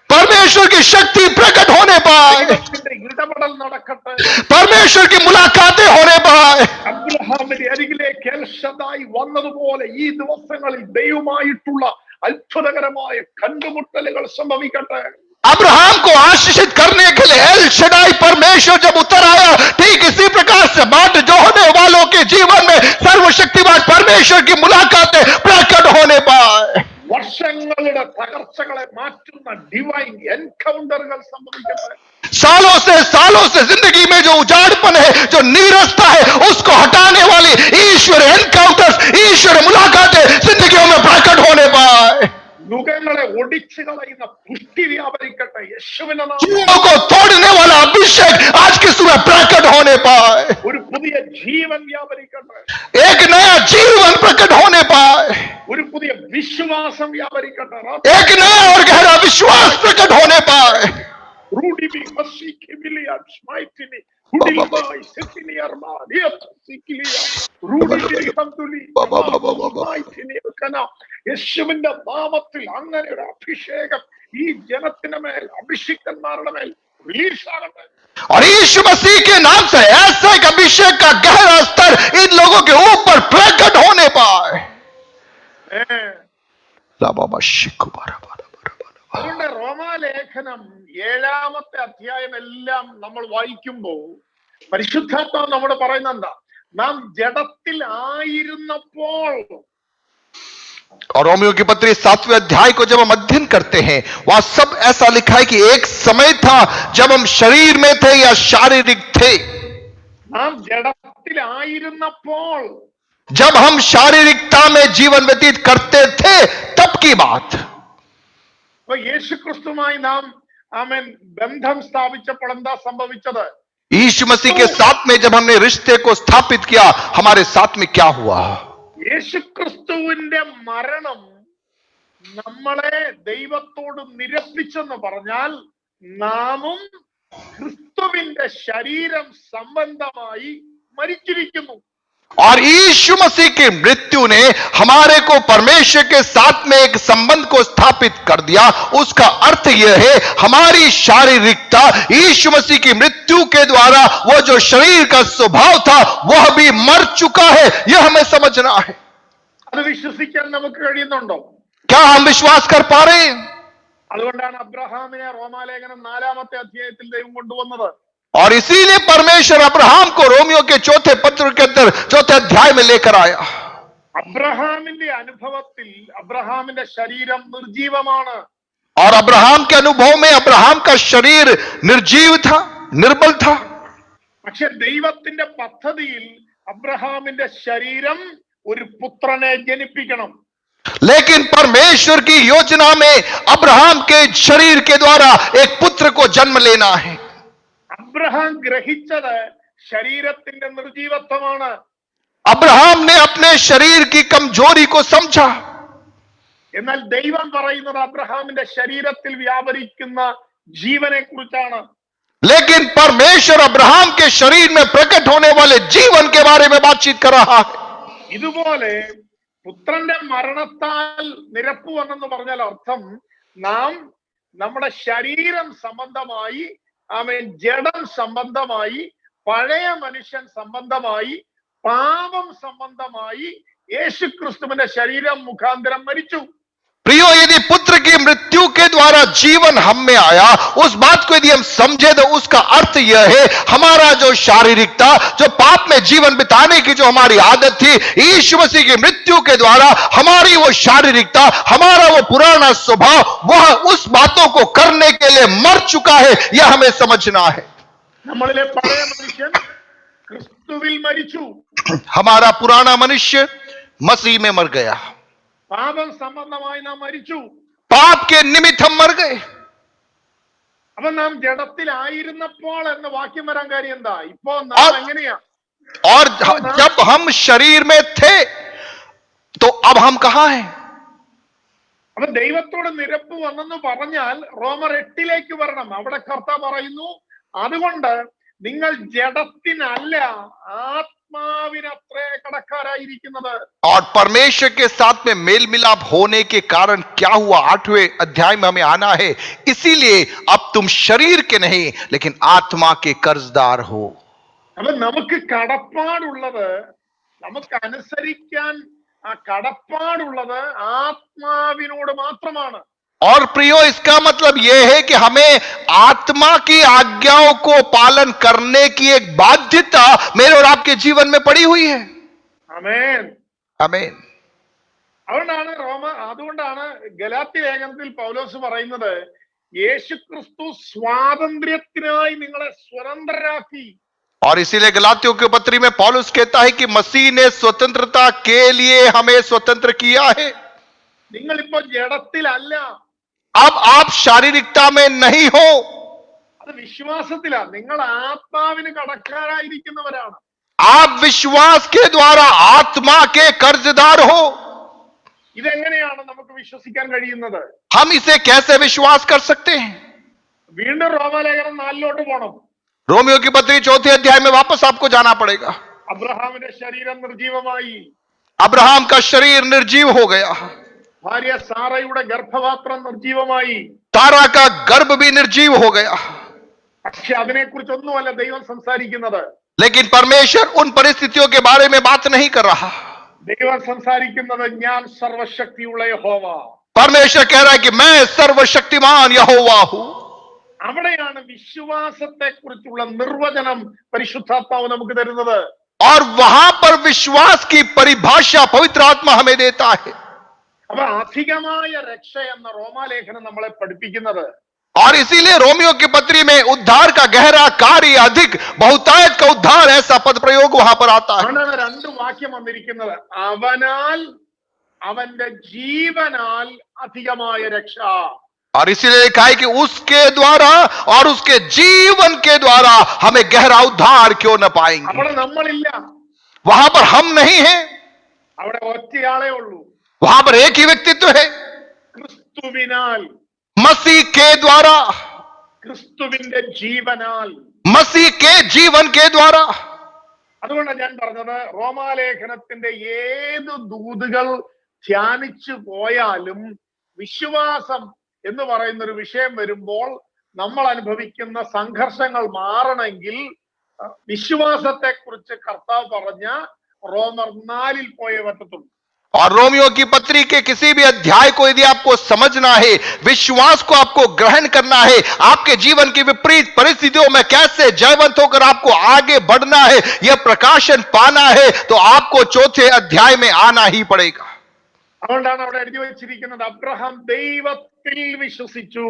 परमेश्वर की शक्ति प्रकट होने पाए. ദൈവത്തിന്റെ ഇടപെടൽ നടക്കട്ടെ. परमेश्वर की मुलाकातें होने पाए. അബ്രഹാമിന്റെ അരികിലേക്ക് എൽ ശദ്ദായി വന്നതുപോലെ ഈ ദിവസങ്ങളിൽ ദൈവമായിട്ടുള്ള അത്ഭുതകരമായ കണ്ടുമുട്ടലുകൾ സംഭവിക്കട്ടെ. अब्राहम को आशीषित करने के लिए एल शदाई परमेश्वर जब उतर आया, ठीक इसी प्रकार से बाट जोड़ने वालों के जीवन में सर्वशक्तिमान परमेश्वर की मुलाकातें प्रकट होने पाए. വർഷങ്ങളുടെ തകർച്ചകളെ മാറ്റുന്ന ഡിവൈൻ എൻകൗണ്ടറുകൾ സംഭവിക്കട്ടെ. सालों से जिंदगी में जो उजाड़पन है, जो नीरसता है, उसको हटाने वाली ईश्वर एनकाउंटर्स, ईश्वर मुलाकातें जिंदगियों में प्रकट होने पाए. യുഗങ്ങളെ ഒടിച്ചു കളയുന്ന പുഷ്ടി വ്യാപരിക്കട്ടെ. യേശുവിന്റെ जीवों को तोड़ने वाला अभिषेक आज की सुबह प्रकट होने पाए. ഒരു പുതിയ ജീവൻ വ്യാപരിക്കട്ടെ. एक नया जीवन प्रकट होने पाए. ഒരു പുതിയ വിശ്വാസം വ്യാപരിക്കട്ടെ. एक नया और गहरा विश्वास प्रकट होने पाए. रूडी मसी के मिलिया स्माइटिनी रूडी बाय सिटिनी अरमा ये सिकिलिया रूडी हमदुली स्माइटिनी कना യേശുവിന്റെ നാമത്തിൽ അങ്ങനെ ഒരു അഭിഷേകം ഈ ജനത്തിന് മേൽ അഭിഷിക്തന്മാരുടെ മേൽ റിലീസ് ആകട്ടെ. और यीशु मसीह के नाम से ऐसा एक अभिषेक का गहरा स्तर इन लोगों के ऊपर प्रकट होने पाए. അതുകൊണ്ട് റോമാലേഖനം 7-ാമത്തെ അധ്യായം എല്ലാം നമ്മൾ വായിക്കുമ്പോൾ പരിശുദ്ധാത്മാവ് നമ്മോട് പറയുന്ന എന്താ? നാം ജഡത്തിൽ ആയിരുന്നപ്പോൾ. और रोमियो की पत्री 7वें अध्याय को जब हम अध्ययन करते हैं, वहां सब ऐसा लिखा है कि एक समय था जब हम शरीर में थे या शारीरिक थे. നാം ജഡത്തിൽ ആയിരുന്നപ്പോൾ, जब हम शारीरिकता में जीवन व्यतीत करते थे, तब की बात. അപ്പൊ യേശുക്രിസ്തുമായി നാം ആമേൻ ബന്ധം സ്ഥാപിച്ചപ്പോൾ എന്താ സംഭവിച്ചത്? यीशु मसीह के साथ में जब हमने रिश्ते को स्थापित किया, हमारे साथ में क्या हुआ? യേശുക്രിസ്തുവിന്റെ മരണം നമ്മളെ ദൈവത്തോട് നിരപ്പിച്ചെന്ന് പറഞ്ഞാൽ നാമും ക്രിസ്തുവിന്റെ ശരീരം സംബന്ധമായി മരിച്ചിരിക്കുന്നു. और यीशु मसीह की मृत्यु ने हमारे को परमेश्वर के साथ में एक संबंध को स्थापित कर दिया. उसका अर्थ यह है हमारी शारीरिकता यीशु मसीह की मृत्यु के द्वारा वो जो शरीर का स्वभाव था वह भी मर चुका है. यह हमें समझना है. അത് വിശ്വസിക്കാൻ നമുക്ക് കഴിയുന്നുണ്ടോ? क्या हम विश्वास कर पा रहे हैं? അതുകൊണ്ടാണ് അബ്രഹാമിനെ റോമാലേഖനം 4-ാമത്തെ അധ്യായത്തിൽ ദൈവം കൊണ്ടുവന്നത്. और इसीलिए परमेश्वर अब्राहम को रोमियो के चौथे पत्र के अंदर चौथे अध्याय में लेकर आया. അബ്രഹാമിന്റെ അനുഭവത്തിൽ അബ്രഹാമിന്റെ ശരീരം നിർജീവമാണ്. और अब्राहम के अनुभव में अब्राहम का शरीर निर्जीव था, निर्बल था. പക്ഷെ ദൈവത്തിന്റെ പദ്ധതിയിൽ അബ്രഹാമിന്റെ ശരീരം ഒരു പുത്രനെ ജനിപ്പിക്കണം. लेकिन परमेश्वर की योजना में अब्राहम के शरीर के द्वारा एक पुत्र को जन्म लेना है. അബ്രഹാം ഗ്രഹിച്ചത് ശരീരത്തിന്റെ നിർജീവത്വമാണ്. अब्राहम ने अपने शरीर की कमजोरी को समझा. എന്നാൽ ദൈവം പറയുന്നത് അബ്രഹാമിന്റെ ശരീരത്തിൽ വ്യാപരിക്കുന്ന ജീവനെ കുറിച്ചാണ്. लेकिन परमेश्वर अब्राहम के शरीर में प्रकट होने वाले जीवन के बारे में बातचीत कर रहा है. ഇതുപോലെ പുത്രന്റെ മരണത്താൽ നിരപ്പ് വന്നെന്ന് പറഞ്ഞാൽ അർത്ഥം നാം നമ്മുടെ ശരീരം സംബന്ധമായി ആമേൻ ജഡം സംബന്ധമായി പഴയ മനുഷ്യൻ സംബന്ധമായി പാപം സംബന്ധമായി യേശുക്രിസ്തുവിന്റെ ശരീരം മുഖാന്തരം മരിച്ചു. प्रियो, यदि पुत्र की मृत्यु के द्वारा जीवन हम में आया, उस बात को यदि हम समझे तो उसका अर्थ यह है हमारा जो शारीरिकता, जो पाप में जीवन बिताने की जो हमारी आदत थी, यीशु मसीह की मृत्यु के द्वारा हमारी वो शारीरिकता, हमारा वो पुराना स्वभाव, वह उस बातों को करने के लिए मर चुका है। यह हमें समझना है। നമ്മളിലെ പഴയ മനുഷ്യൻ ക്രിസ്തുവിൽ മരിച്ചു. हमारा पुराना मनुष्य मसीह में मर गया। പാപം സംബന്ധമായി നാം മരിച്ചു. पाप के निमित्त हम मर गए। അപ്പൊ നാം ജഡത്തിലായിരുന്നപ്പോൾ എന്ന വാക്യം വരാൻ കാര്യം എന്താ? ഇപ്പോ നാം എങ്ങനെയാ? और जब हम शरीर में थे तो अब हम कहां हैं? അപ്പൊ ദൈവത്തോട് നിരപ്പ് വന്നെന്ന് പറഞ്ഞാൽ റോമർ 8 വരണം. അവിടെ കർത്താവ് പറയുന്നു, അതുകൊണ്ട് നിങ്ങൾ ജഡത്തിനല്ല ആത്മാവിനത്രേ കടക്കാരായിരിക്കുന്നത്. और परमेश्वर के साथ में मेल मिलाप होने के कारण क्या हुआ? 8वें अध्याय में हमें आना है। इसीलिए अब तुम शरीर के नहीं लेकिन आत्मा के कर्जदार हो। അപ്പൊ നമുക്ക് കടപ്പാടുള്ളത്, നമുക്ക് അനുസരിക്കാൻ ആ കടപ്പാടുള്ളത് ആത്മാവിനോട് മാത്രമാണ്. और प्रियो, इसका मतलब यह है कि हमें आत्मा की आज्ञाओं को पालन करने की एक बाध्यता मेरे और आपके जीवन में पड़ी हुई है। ആമേൻ. आमीन। അതുകൊണ്ടാണ് ഗലാത്യ ലേഖനത്തിൽ പൗലോസ് പറയുന്നത്, യേശുക്രിസ്തു സ്വാതന്ത്ര്യത്തിനായി നിങ്ങളെ സ്വതന്ത്രരാക്കി. और इसीलिए गलातियों के पत्री में पौलुस कहता है कि मसीह ने स्वतंत्रता के लिए हमें स्वतंत्र किया है। നിങ്ങളിപ്പോ ജഡത്തിലല്ല, अब आप शारीरिकता में नहीं हो, അത് വിശ്വാസത്തിലാണ്. നിങ്ങൾ ആത്മാവിന് കടക്കാരായിരിക്കുന്നവരാണ്. आप विश्वास के द्वारा आत्मा के कर्जदार हो। ഇതെങ്ങനെയാണ് നമുക്ക് വിശ്വസിക്കാൻ കഴിയുന്നത്? हम इसे कैसे विश्वास कर सकते हैं? വീണ്ടും റോമാലേഖനം 4 പോണം. रोमियो की पत्री 4 अध्याय में वापस आपको जाना पड़ेगा। അബ്രഹാമിന്റെ ശരീരം നിർജീവമായി, अब्राहम का शरीर निर्जीव हो गया, ഭാര്യ സാറയുടെ ഗർഭപാത്രം നിർജീവമായി. तारा का गर्भ भी निर्जीव हो गया। പക്ഷെ അതിനെക്കുറിച്ചൊന്നുമല്ല ദൈവം സംസാരിക്കുന്നത്. लेकिन परमेश्वर उन परिस्थितियों के बारे में बात नहीं कर रहा। ദൈവം സംസാരിക്കുന്നത് ഞാൻ സർവശക്തിയുള്ള യഹോവ. परमेश्वर कह रहा है कि मैं सर्वशक्तिमान यहोवा हूं। അവിടെയാണ് വിശ്വാസത്തെ കുറിച്ചുള്ള നിർവചനം പരിശുദ്ധാത്മാവ് നമുക്ക് തരുന്നത്. और वहां पर विश्वास की परिभाषा पवित्र आत्मा हमें देता है। അപ്പൊ അധികമായ രക്ഷ എന്ന റോമാലേഖനം നമ്മളെ പഠിപ്പിക്കുന്നത്, और इसीलिए रोमियो की पत्री में उद्धार का गहरा कार्य, अधिक बहुतायत का उद्धार, ऐसा पद प्रयोग वहां पर आता है। ആണ് 2 വാക്യം വന്നിരിക്കുന്നത്. അവനാൽ, അവന്റെ ജീവനാൽ അധികമായ രക്ഷ. और इसीलिए लिखा है कि उसके द्वारा और उसके जीवन के द्वारा हमें गहरा उद्धार क्यों न पाएंगे। അവിടെ നമ്മളില്ല, वहां पर हम नहीं हैं, അവിടെ ഒറ്റയാളേ ഉള്ളൂ. वहां पर एक ही व्यक्तित्व है, ക്രിസ്തുവിനാൽ, मसीह के द्वारा, ക്രിസ്തുവിന്റെ ജീവനാൽ. मसीह के जीवन के द्वारा। അതുകൊണ്ടാണ് ഞാൻ പറഞ്ഞത്, റോമാലേഖനത്തിന്റെ ഏത് ദൂതുകൾ ധ്യാനിച്ചു പോയാലും വിശ്വാസം എന്ന് പറയുന്ന ഒരു വിഷയം വരുമ്പോൾ നമ്മൾ അനുഭവിക്കുന്ന സംഘർഷങ്ങൾ മാറണമെങ്കിൽ വിശ്വാസത്തെ കുറിച്ച് കർത്താവ് പറഞ്ഞ റോമർ 4 പോയേ പറ്റത്തുള്ളൂ. और रोमियो की पत्री के किसी भी अध्याय को यदि आपको समझना है, विश्वास को आपको ग्रहण करना है, आपके जीवन की विपरीत परिस्थितियों में कैसे जयवंत होकर आपको आगे बढ़ना है, यह प्रकाशन पाना है, तो आपको 4 अध्याय में आना ही पड़ेगा। അതുകൊണ്ടാണ് അവിടെ എഴുതി വെച്ചിരിക്കുന്നത്, അബ്രഹാം ദൈവത്തിൽ വിശ്വസിച്ചു.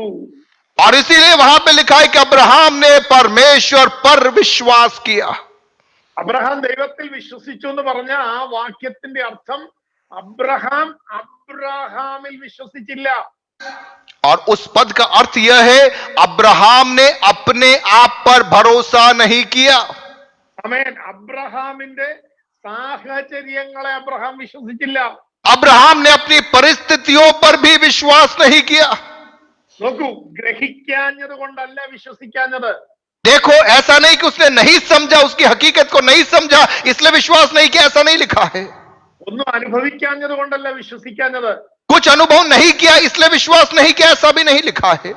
और इसीलिए वहां पे लिखा है कि अब्राहम ने परमेश्वर पर विश्वास किया। അബ്രഹാം ദൈവത്തിൽ വിശ്വസിച്ചു എന്ന് പറഞ്ഞ ആ വാക്യത്തിന്റെ അർത്ഥം, അബ്രഹാം അബ്രഹാമിൽ വിശ്വസിച്ചില്ല. और उस पद का अर्थ यह है, अब्राहम ने अपने आप पर भरोसा नहीं किया। ആമേൻ. അബ്രഹാമിന്റെ സാഹചര്യങ്ങളെ അബ്രഹാം വിശ്വസിച്ചില്ല. अब्राहम ने अपनी परिस्थितियों पर भी विश्वास नहीं किया। നോക്കൂ, ഗ്രഹിക്കാഞ്ഞത് കൊണ്ടല്ല വിശ്വസിക്കാഞ്ഞത്. देखो, ऐसा नहीं कि उसने नहीं समझा, उसकी हकीकत को नहीं समझा इसलिए विश्वास नहीं किया, ऐसा नहीं लिखा है। ഒന്നും അനുഭവിക്കാഞ്ഞത് കൊണ്ടല്ല വിശ്വസിക്കാഞ്ഞത്. कुछ अनुभव नहीं किया इसलिए विश्वास नहीं किया, ऐसा भी नहीं लिखा है।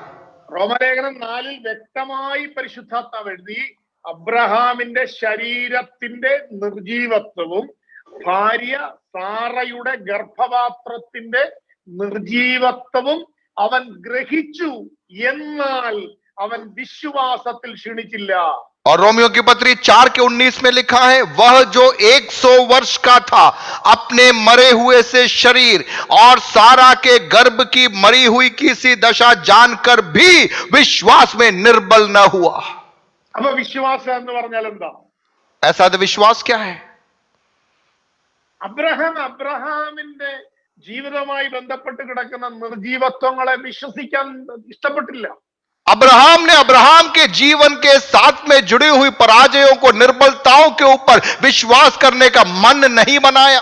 റോമലേഖനം 4 വ്യക്തമായി പരിശുദ്ധാത്മാവ് എഴുതി, അബ്രഹാമിന്റെ ശരീരത്തിന്റെ നിർജീവത്വവും ഭാര്യ സാറയുടെ ഗർഭപാത്രത്തിന്റെ നിർജീവത്വവും അവൻ ഗ്രഹിച്ചു, എന്നാൽ അവൻ വിശ്വാസത്തിൽ ക്ഷീണിച്ചില്ല. और रोमियो की पत्री 4:19 में लिखा है, वह जो 100 वर्ष का था अपने मरे हुए से शरीर और सारा के गर्भ की मरी हुई की सी दशा जानकर भी विश्वास में निर्बल न हुआ. അപ്പൊ വിശ്വാസം എന്ന് പറഞ്ഞാൽ എന്താ? ऐसा तो विश्वास क्या है? അബ്രഹാമിന്റെ ജീവിതവുമായി ബന്ധപ്പെട്ട് കിടക്കുന്ന നിർജീവത്വങ്ങളെ വിശ്വസിക്കാൻ ഇഷ്ടപ്പെട്ടില്ല. अब्राहम के जीवन के साथ में जुड़ी हुई पराजयों को, निर्बलताओं के ऊपर विश्वास करने का मन नहीं बनाया.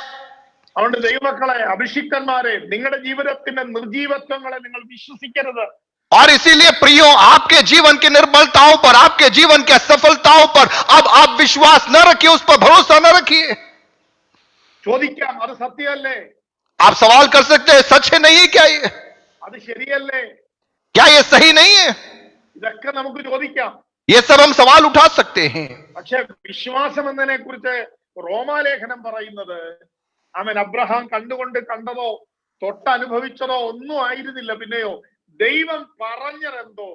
അതുകൊണ്ട് ദൈവമക്കളെ, അഭിഷിക്തന്മാരെ, നിങ്ങളുടെ ജീവിതത്തിന്റെ നിർജീവത്വങ്ങളെ നിങ്ങൾ വിശ്വസിക്കരുത്. और इसीलिए प्रियो, आपके जीवन की निर्बलताओं पर, आपके जीवन की असफलताओं पर अब आप विश्वास न रखिए, उस पर भरोसा न रखिए. ചോദിക്കാം, അത് സത്യമല്ലേ? आप सवाल कर सकते हैं, सच है नहीं है क्या ये? അത് ശരിയല്ലേ? क्या ये सही नहीं है? ഇതൊക്കെ നമുക്ക് ചോദിക്കാം. ये सब हम सवाल उठा सकते हैं. പക്ഷെ വിശ്വാസം എന്നതിനെ കുറിച്ച് റോമാലേഖനം പറയുന്നത്, അവൻ അബ്രഹാം കണ്ടതോ തൊട്ടനുഭവിച്ചതോ ഒന്നും ആയിരുന്നില്ല. പിന്നെയോ ദൈവം പറഞ്ഞതെന്തോ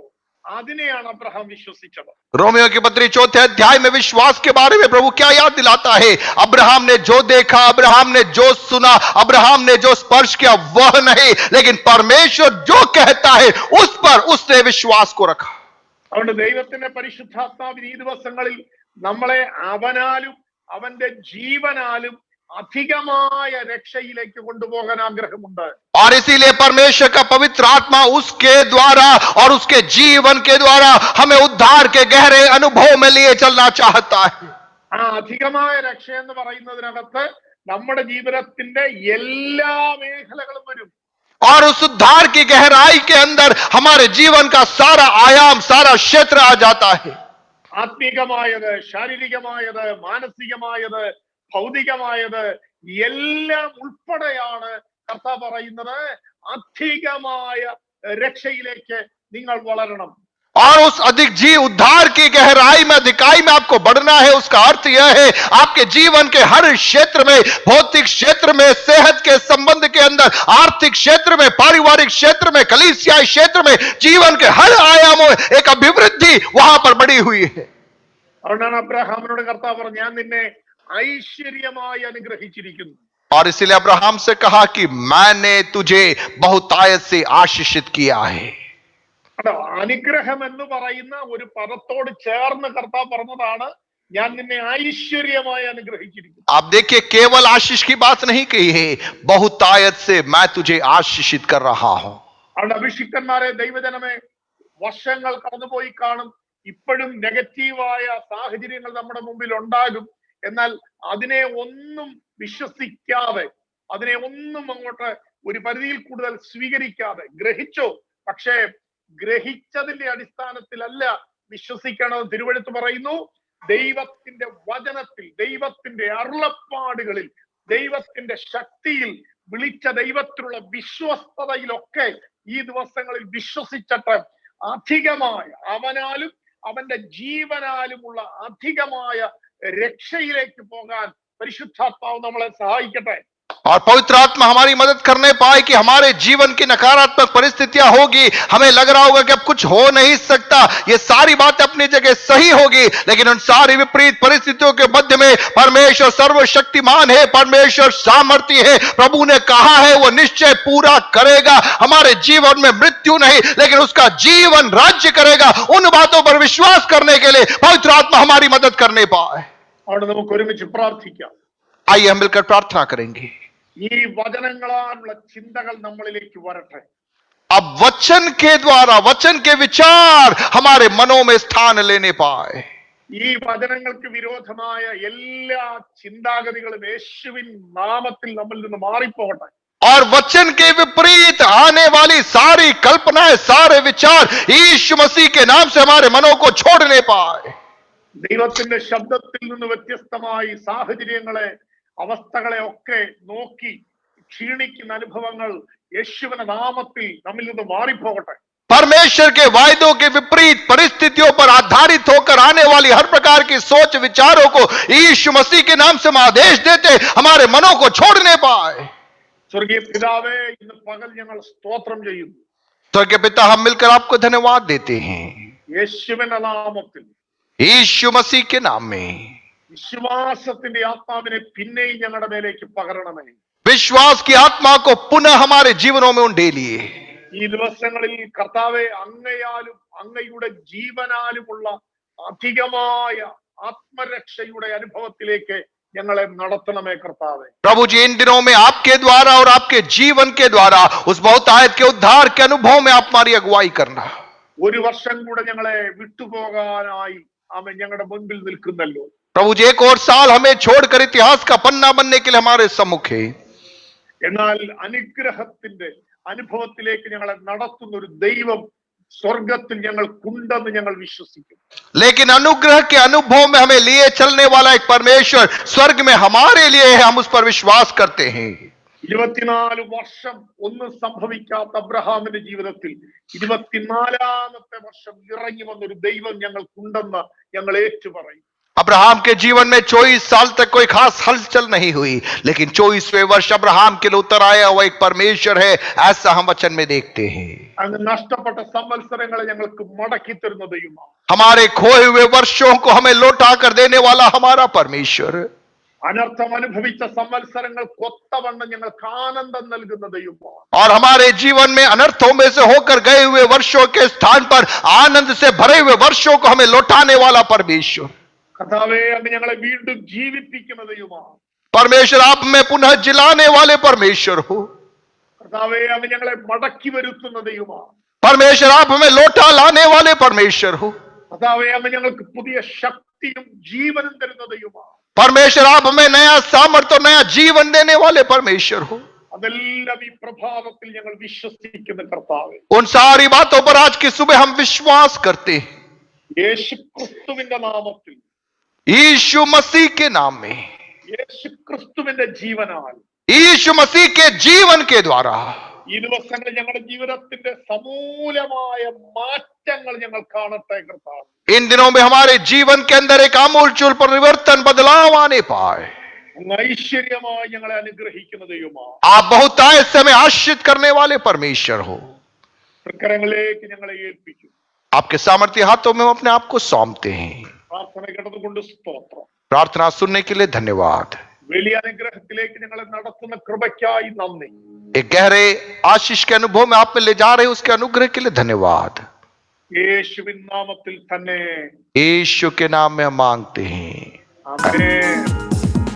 അതിനെയാണ് അബ്രഹാം വിശ്വസിച്ചത്. रोमियो की पत्री 4 अध्याय में विश्वास के बारे में प्रभु क्या याद दिलाता है? अब्राहम ने जो देखा, अब्राहम ने जो सुना, अब्राहम ने जो स्पर्श किया वह नहीं, लेकिन परमेश्वर जो कहता है उस पर उसने विश्वास को रखा. അതുകൊണ്ട് ദൈവത്തിന്റെ പരിശുദ്ധാത്മാവിന് ഈ ദിവസങ്ങളിൽ നമ്മളെ അവനാലും അവന്റെ ജീവനാലും അധികമായ രക്ഷയിലേക്ക് കൊണ്ടുപോകാൻ ആഗ്രഹമുണ്ട്. और इसीलिए परमेश्वर का पवित्र आत्मा उसके द्वारा और उसके जीवन के द्वारा हमें उद्धार के गहरे अनुभव में लिए चलना चाहता है. ആ അധികമായ രക്ഷ എന്ന് പറയുന്നതിനകത്ത് നമ്മുടെ ജീവിതത്തിന്റെ എല്ലാ മേഖലകളും വരും. और उस उद्धार की गहराई के अंदर हमारे जीवन का सारा आयाम, सारा क्षेत्र आ जाता है. ആത്മീകമായത്, ശാരീരികമായത്, മാനസികമായത്, ഭൗതികമായത് എല്ലാം ഉൾപ്പെടെയാണ് കർത്താവ് പറയുന്നത്, അധികമായ രക്ഷയിലേക്ക് നിങ്ങൾ വളരണം. और उस अधिक उद्धार की गहराई में, अधिकाई में आपको बढ़ना है. उसका अर्थ यह है, आपके जीवन के हर क्षेत्र में, भौतिक क्षेत्र में, सेहत के संबंध के अंदर, आर्थिक क्षेत्र में, पारिवारिक क्षेत्र में, कलीसियाई क्षेत्र में, जीवन के हर आयामों में एक अभिवृद्धि वहां पर बढ़ी हुई है. അതുകൊണ്ടാണ് അബ്രഹാമിനോട് കർത്താവ് പറഞ്ഞു, ഞാൻ നിന്നെ ഐശ്വര്യമായി അനുഗ്രഹിച്ചിരിക്കുന്നു. और इसीलिए अब्राहम से कहा कि मैंने तुझे बहुतायत से आशीषित किया है. അനുഗ്രഹം എന്ന് പറയുന്ന ഒരു പദത്തോട് ചേർന്ന് കർത്താവ് പറഞ്ഞതാണ്, ഞാൻ നിന്നെ ഐശ്വര്യമായി അനുഗ്രഹിച്ചിരിക്കുന്നു. आप देखिए, केवल आशीष की बात नहीं कही है, बहुतायत से मैं तुझे आशीषित कर रहा हूं. അതുകൊണ്ട് അഭിഷിക്തന്മാരെ, ദൈവജനമേ, വർഷങ്ങൾ കടന്നുപോയി കാണും. ഇപ്പോഴും നെഗറ്റീവായ സാഹചര്യങ്ങൾ നമ്മുടെ മുമ്പിൽ ഉണ്ടാകും. എന്നാൽ അതിനെ ഒന്നും വിശ്വസിക്കാതെ, അതിനെ ഒന്നും അങ്ങോട്ട് ഒരു പരിധിയിൽ കൂടുതൽ സ്വീകരിക്കാതെ ഗ്രഹിച്ചോ. പക്ഷേ ഗ്രഹിച്ചതിന്റെ അടിസ്ഥാനത്തിലല്ല വിശ്വസിക്കണമെന്ന് തിരുവെഴുത്ത് പറയുന്നു. ദൈവത്തിന്റെ വചനത്തിൽ, ദൈവത്തിന്റെ അരുളപ്പാടുകളിൽ, ദൈവത്തിന്റെ ശക്തിയിൽ, വിളിച്ച ദൈവത്തിലുള്ള വിശ്വസ്തതയിലൊക്കെ ഈ ദിവസങ്ങളിൽ വിശ്വസിച്ചിട്ട് അധികമായ, അവനാലും അവന്റെ ജീവനാലുമുള്ള അധികമായ രക്ഷയിലേക്ക് പോകാൻ പരിശുദ്ധാത്മാവ് നമ്മളെ സഹായിക്കട്ടെ. और पवित्र आत्मा हमारी मदद करने पाए कि हमारे जीवन की नकारात्मक परिस्थितियां होगी, हमें लग रहा होगा कि अब कुछ हो नहीं सकता, ये सारी बातें अपनी जगह सही होगी, लेकिन उन सारी विपरीत परिस्थितियों के मध्य में परमेश्वर सर्वशक्तिमान है, परमेश्वर सामर्थी है. प्रभु ने कहा है वो निश्चय पूरा करेगा. हमारे जीवन में मृत्यु नहीं, लेकिन उसका जीवन राज्य करेगा. उन बातों पर विश्वास करने के लिए पवित्र आत्मा हमारी मदद करने पाए. അവിടെ നമുക്ക് ഒരുമിച്ച് പ്രാർത്ഥിക്കാം. आइए हम मिलकर प्रार्थना करेंगे. ഈ വചനങ്ങളാലുള്ള ചിന്തകൾ നമ്മളിലേക്ക് വരട്ടെ. अब वचन के द्वारा, वचन के विचार हमारे मनों में स्थान लेने पाए. ഈ വചനങ്ങൾക്ക് വിരോധമായ എല്ലാ ചിന്താഗതികളും യേശുവിൻ നാമത്തിൽ നമ്മിൽ നിന്ന് മാറിപ്പോകട്ടെ. और वचन के विपरीत आने वाली सारी कल्पनाएं, सारे विचार यीशु मसीह के नाम से हमारे मनों को छोड़ने पाए. ദൈവത്തിന്റെ ശബ്ദത്തിൽ നിന്ന് വ്യത്യസ്തമായി സാഹചര്യങ്ങളെ, അവസ്ഥകളെ ഒക്കെ നോക്കി ക്ഷീണിക്കുന്ന അനുഭവങ്ങൾ യേശുവിന്റെ നാമത്തിൽ നമ്മിൽ നിന്ന് മാറിപ്പോകട്ടെ. परमेश्वर के वायदों के विपरीत परिस्थितियों पर आधारित होकर आने वाली हर प्रकार की सोच, विचारों को यीशु मसीह के नाम से हम आदेश देते हमारे मनों को छोड़ने पाए. സ്വർഗീയ പിതാവേ, ഇന്ന് പകൽ ഞങ്ങൾ സ്തോത്രം ചെയ്യുന്നു. स्वर्गीय पिता, हम मिलकर आपको धन्यवाद देते हैं യേശുവിന്റെ നാമത്തിൽ यीशु मसीह के नाम में। വിശ്വാസത്തിന്റെ ആത്മാവിനെ പിന്നെയും ഞങ്ങളുടെ മേലേക്ക് പകരണമേ. विश्वास की आत्मा को पुनः हमारे जीवनों में उंडेलिए। ഈ ദിവസങ്ങളിൽ കർത്താവെ, അങ്ങയാലും അങ്ങയുടെ ജീവനാലുമുള്ള അധികമായ ആത്മരക്ഷയുടെ അനുഭവത്തിലേക്ക് ഞങ്ങളെ നടത്തണമേ കർത്താവെ. प्रभु जी, इन दिनों में आपके द्वारा और आपके जीवन के द्वारा उस बहुतायत के उद्धार के अनुभव में आप हमारी अगुवाई करना। ഒരു വർഷം കൂടെ ഞങ്ങളെ വിട്ടുപോകാനായി ആമേൻ ഞങ്ങളുടെ മുൻപിൽ നിൽക്കുന്നല്ലോ. प्रभु जी, एक और साल हमें छोड़कर इतिहास का पन्ना बनने के लिए हमारे सम्मुख है। എന്നാൽ അനുഗ്രഹത്തിന്റെ അനുഭവത്തിലേക്ക് ഞങ്ങളെ നടത്തുന്ന ഒരു ദൈവം സ്വർഗത്തിൽ ഞങ്ങൾക്കുണ്ടെന്ന് ഞങ്ങൾ വിശ്വസിക്കുന്നു. लेकिन अनुग्रह के अनुभव में हमें लिए चलने वाला एक परमेश्वर स्वर्ग में हमारे लिए है, हम उस पर विश्वास करते हैं। 24 വർഷം ഒന്നും സംഭവിക്കാത്ത അബ്രഹാമിന്റെ ജീവിതത്തിൽ 24ാമത്തെ വർഷം ഇറങ്ങി വന്നൊരു ദൈവം ഞങ്ങൾക്കുണ്ടെന്ന് ഞങ്ങൾ ഏറ്റുപറയും. अब्राहम के जीवन में 24 साल तक कोई खास हलचल नहीं हुई, लेकिन 24वें वर्ष अब्राहम के लिए उतर आया हुआ एक परमेश्वर है, ऐसा हम वचन में देखते हैं। അങ്ങ് നഷ്ടപ്പെട്ട സംവത്സരങ്ങളെ ഞങ്ങൾക്ക് മടക്കി തരുന്ന ദൈവമാണ്. हमारे खोए हुए वर्षों को हमें लौटा कर देने वाला हमारा परमेश्वर। അനർത്ഥം അനുഭവിച്ച സംവത്സരങ്ങൾ കൊത്തവണ്ണം ഞങ്ങൾക്ക് ആനന്ദം നൽകുന്ന ദൈവമാണ്. और हमारे जीवन में अनर्थों में से होकर गए हुए वर्षों के स्थान पर आनंद से भरे हुए वर्षों को हमें लौटाने वाला परमेश्वर। കർത്താവേ, അങ്ങ് ഞങ്ങളെ വീണ്ടും ജീവിപ്പിക്കുന്ന ദൈവമാണ്. परमेश्वर, आप में पुनः जिलाने वाले परमेश्वर हो। കർത്താവേ, അങ്ങ് ഞങ്ങളെ മടക്കി വരുത്തുന്ന ദൈവമാണ്. परमेश्वर, आप हमें लौटा लाने वाले परमेश्वर हो। കർത്താവേ, അങ്ങ് ഞങ്ങൾക്ക് പുതിയ ശക്തിയും ജീവനും തരുന്ന ദൈവമാണ്. परमेश्वर, आप हमें नया सामर्थ्य और नया जीवन देने वाले परमेश्वर हो। അതെല്ലാം ഈ പ്രഭാതത്തിൽ ഞങ്ങൾ വിശ്വസിക്കുന്ന കർത്താവേ. उन सारी बातों पर आज की सुबह हम विश्वास करते हैं। യേശു ക്രിസ്തുവിന്റെ നാമത്തിൽ, यीशु मसीह के नाम में, യേശു ക്രിസ്തുവിന്റെ ജീവനാൽ यीशु मसीह के जीवन के द्वारा ഈ ദിവസങ്ങളിൽ ഞങ്ങളുടെ ജീവിതത്തിന്റെ സമൂലമായ മാറ്റങ്ങൾ ഞങ്ങൾ കാണട്ടെ കർത്താവ്. इन दिनों में हमारे जीवन के अंदर एक आमूलचूल परिवर्तन, बदलाव आने पाए। അങ്ങ് ഐശ്വര്യമായി ഞങ്ങളെ അനുഗ്രഹിക്കുന്ന ദൈവമാണ്. आप बहुतायत से हमें आश्रित करने वाले परमेश्वर हो। തൃക്കരങ്ങളിലേക്ക് ഞങ്ങളെ ഏൽപ്പിക്കും. आपके सामर्थ्य हाथों में हम अपने आप को सौंपते हैं। പ്രാർത്ഥന കേട്ടതുകൊണ്ട് സ്തോത്രം. प्रार्थना सुनने के लिए धन्यवाद। വലിയ അനുഗ്രഹത്തിലേക്ക് ഞങ്ങളെ നടത്തുന്ന കൃപയ്ക്കായി നന്ദി. एक गहरे आशीष के अनुभव में आप में ले जा रहे हैं, उसके अनुग्रह के लिए धन्यवाद। യേശുവിൻ നാമത്തിൽ തന്നെ यीशु के नाम में हम मांगते हैं। ആമേൻ.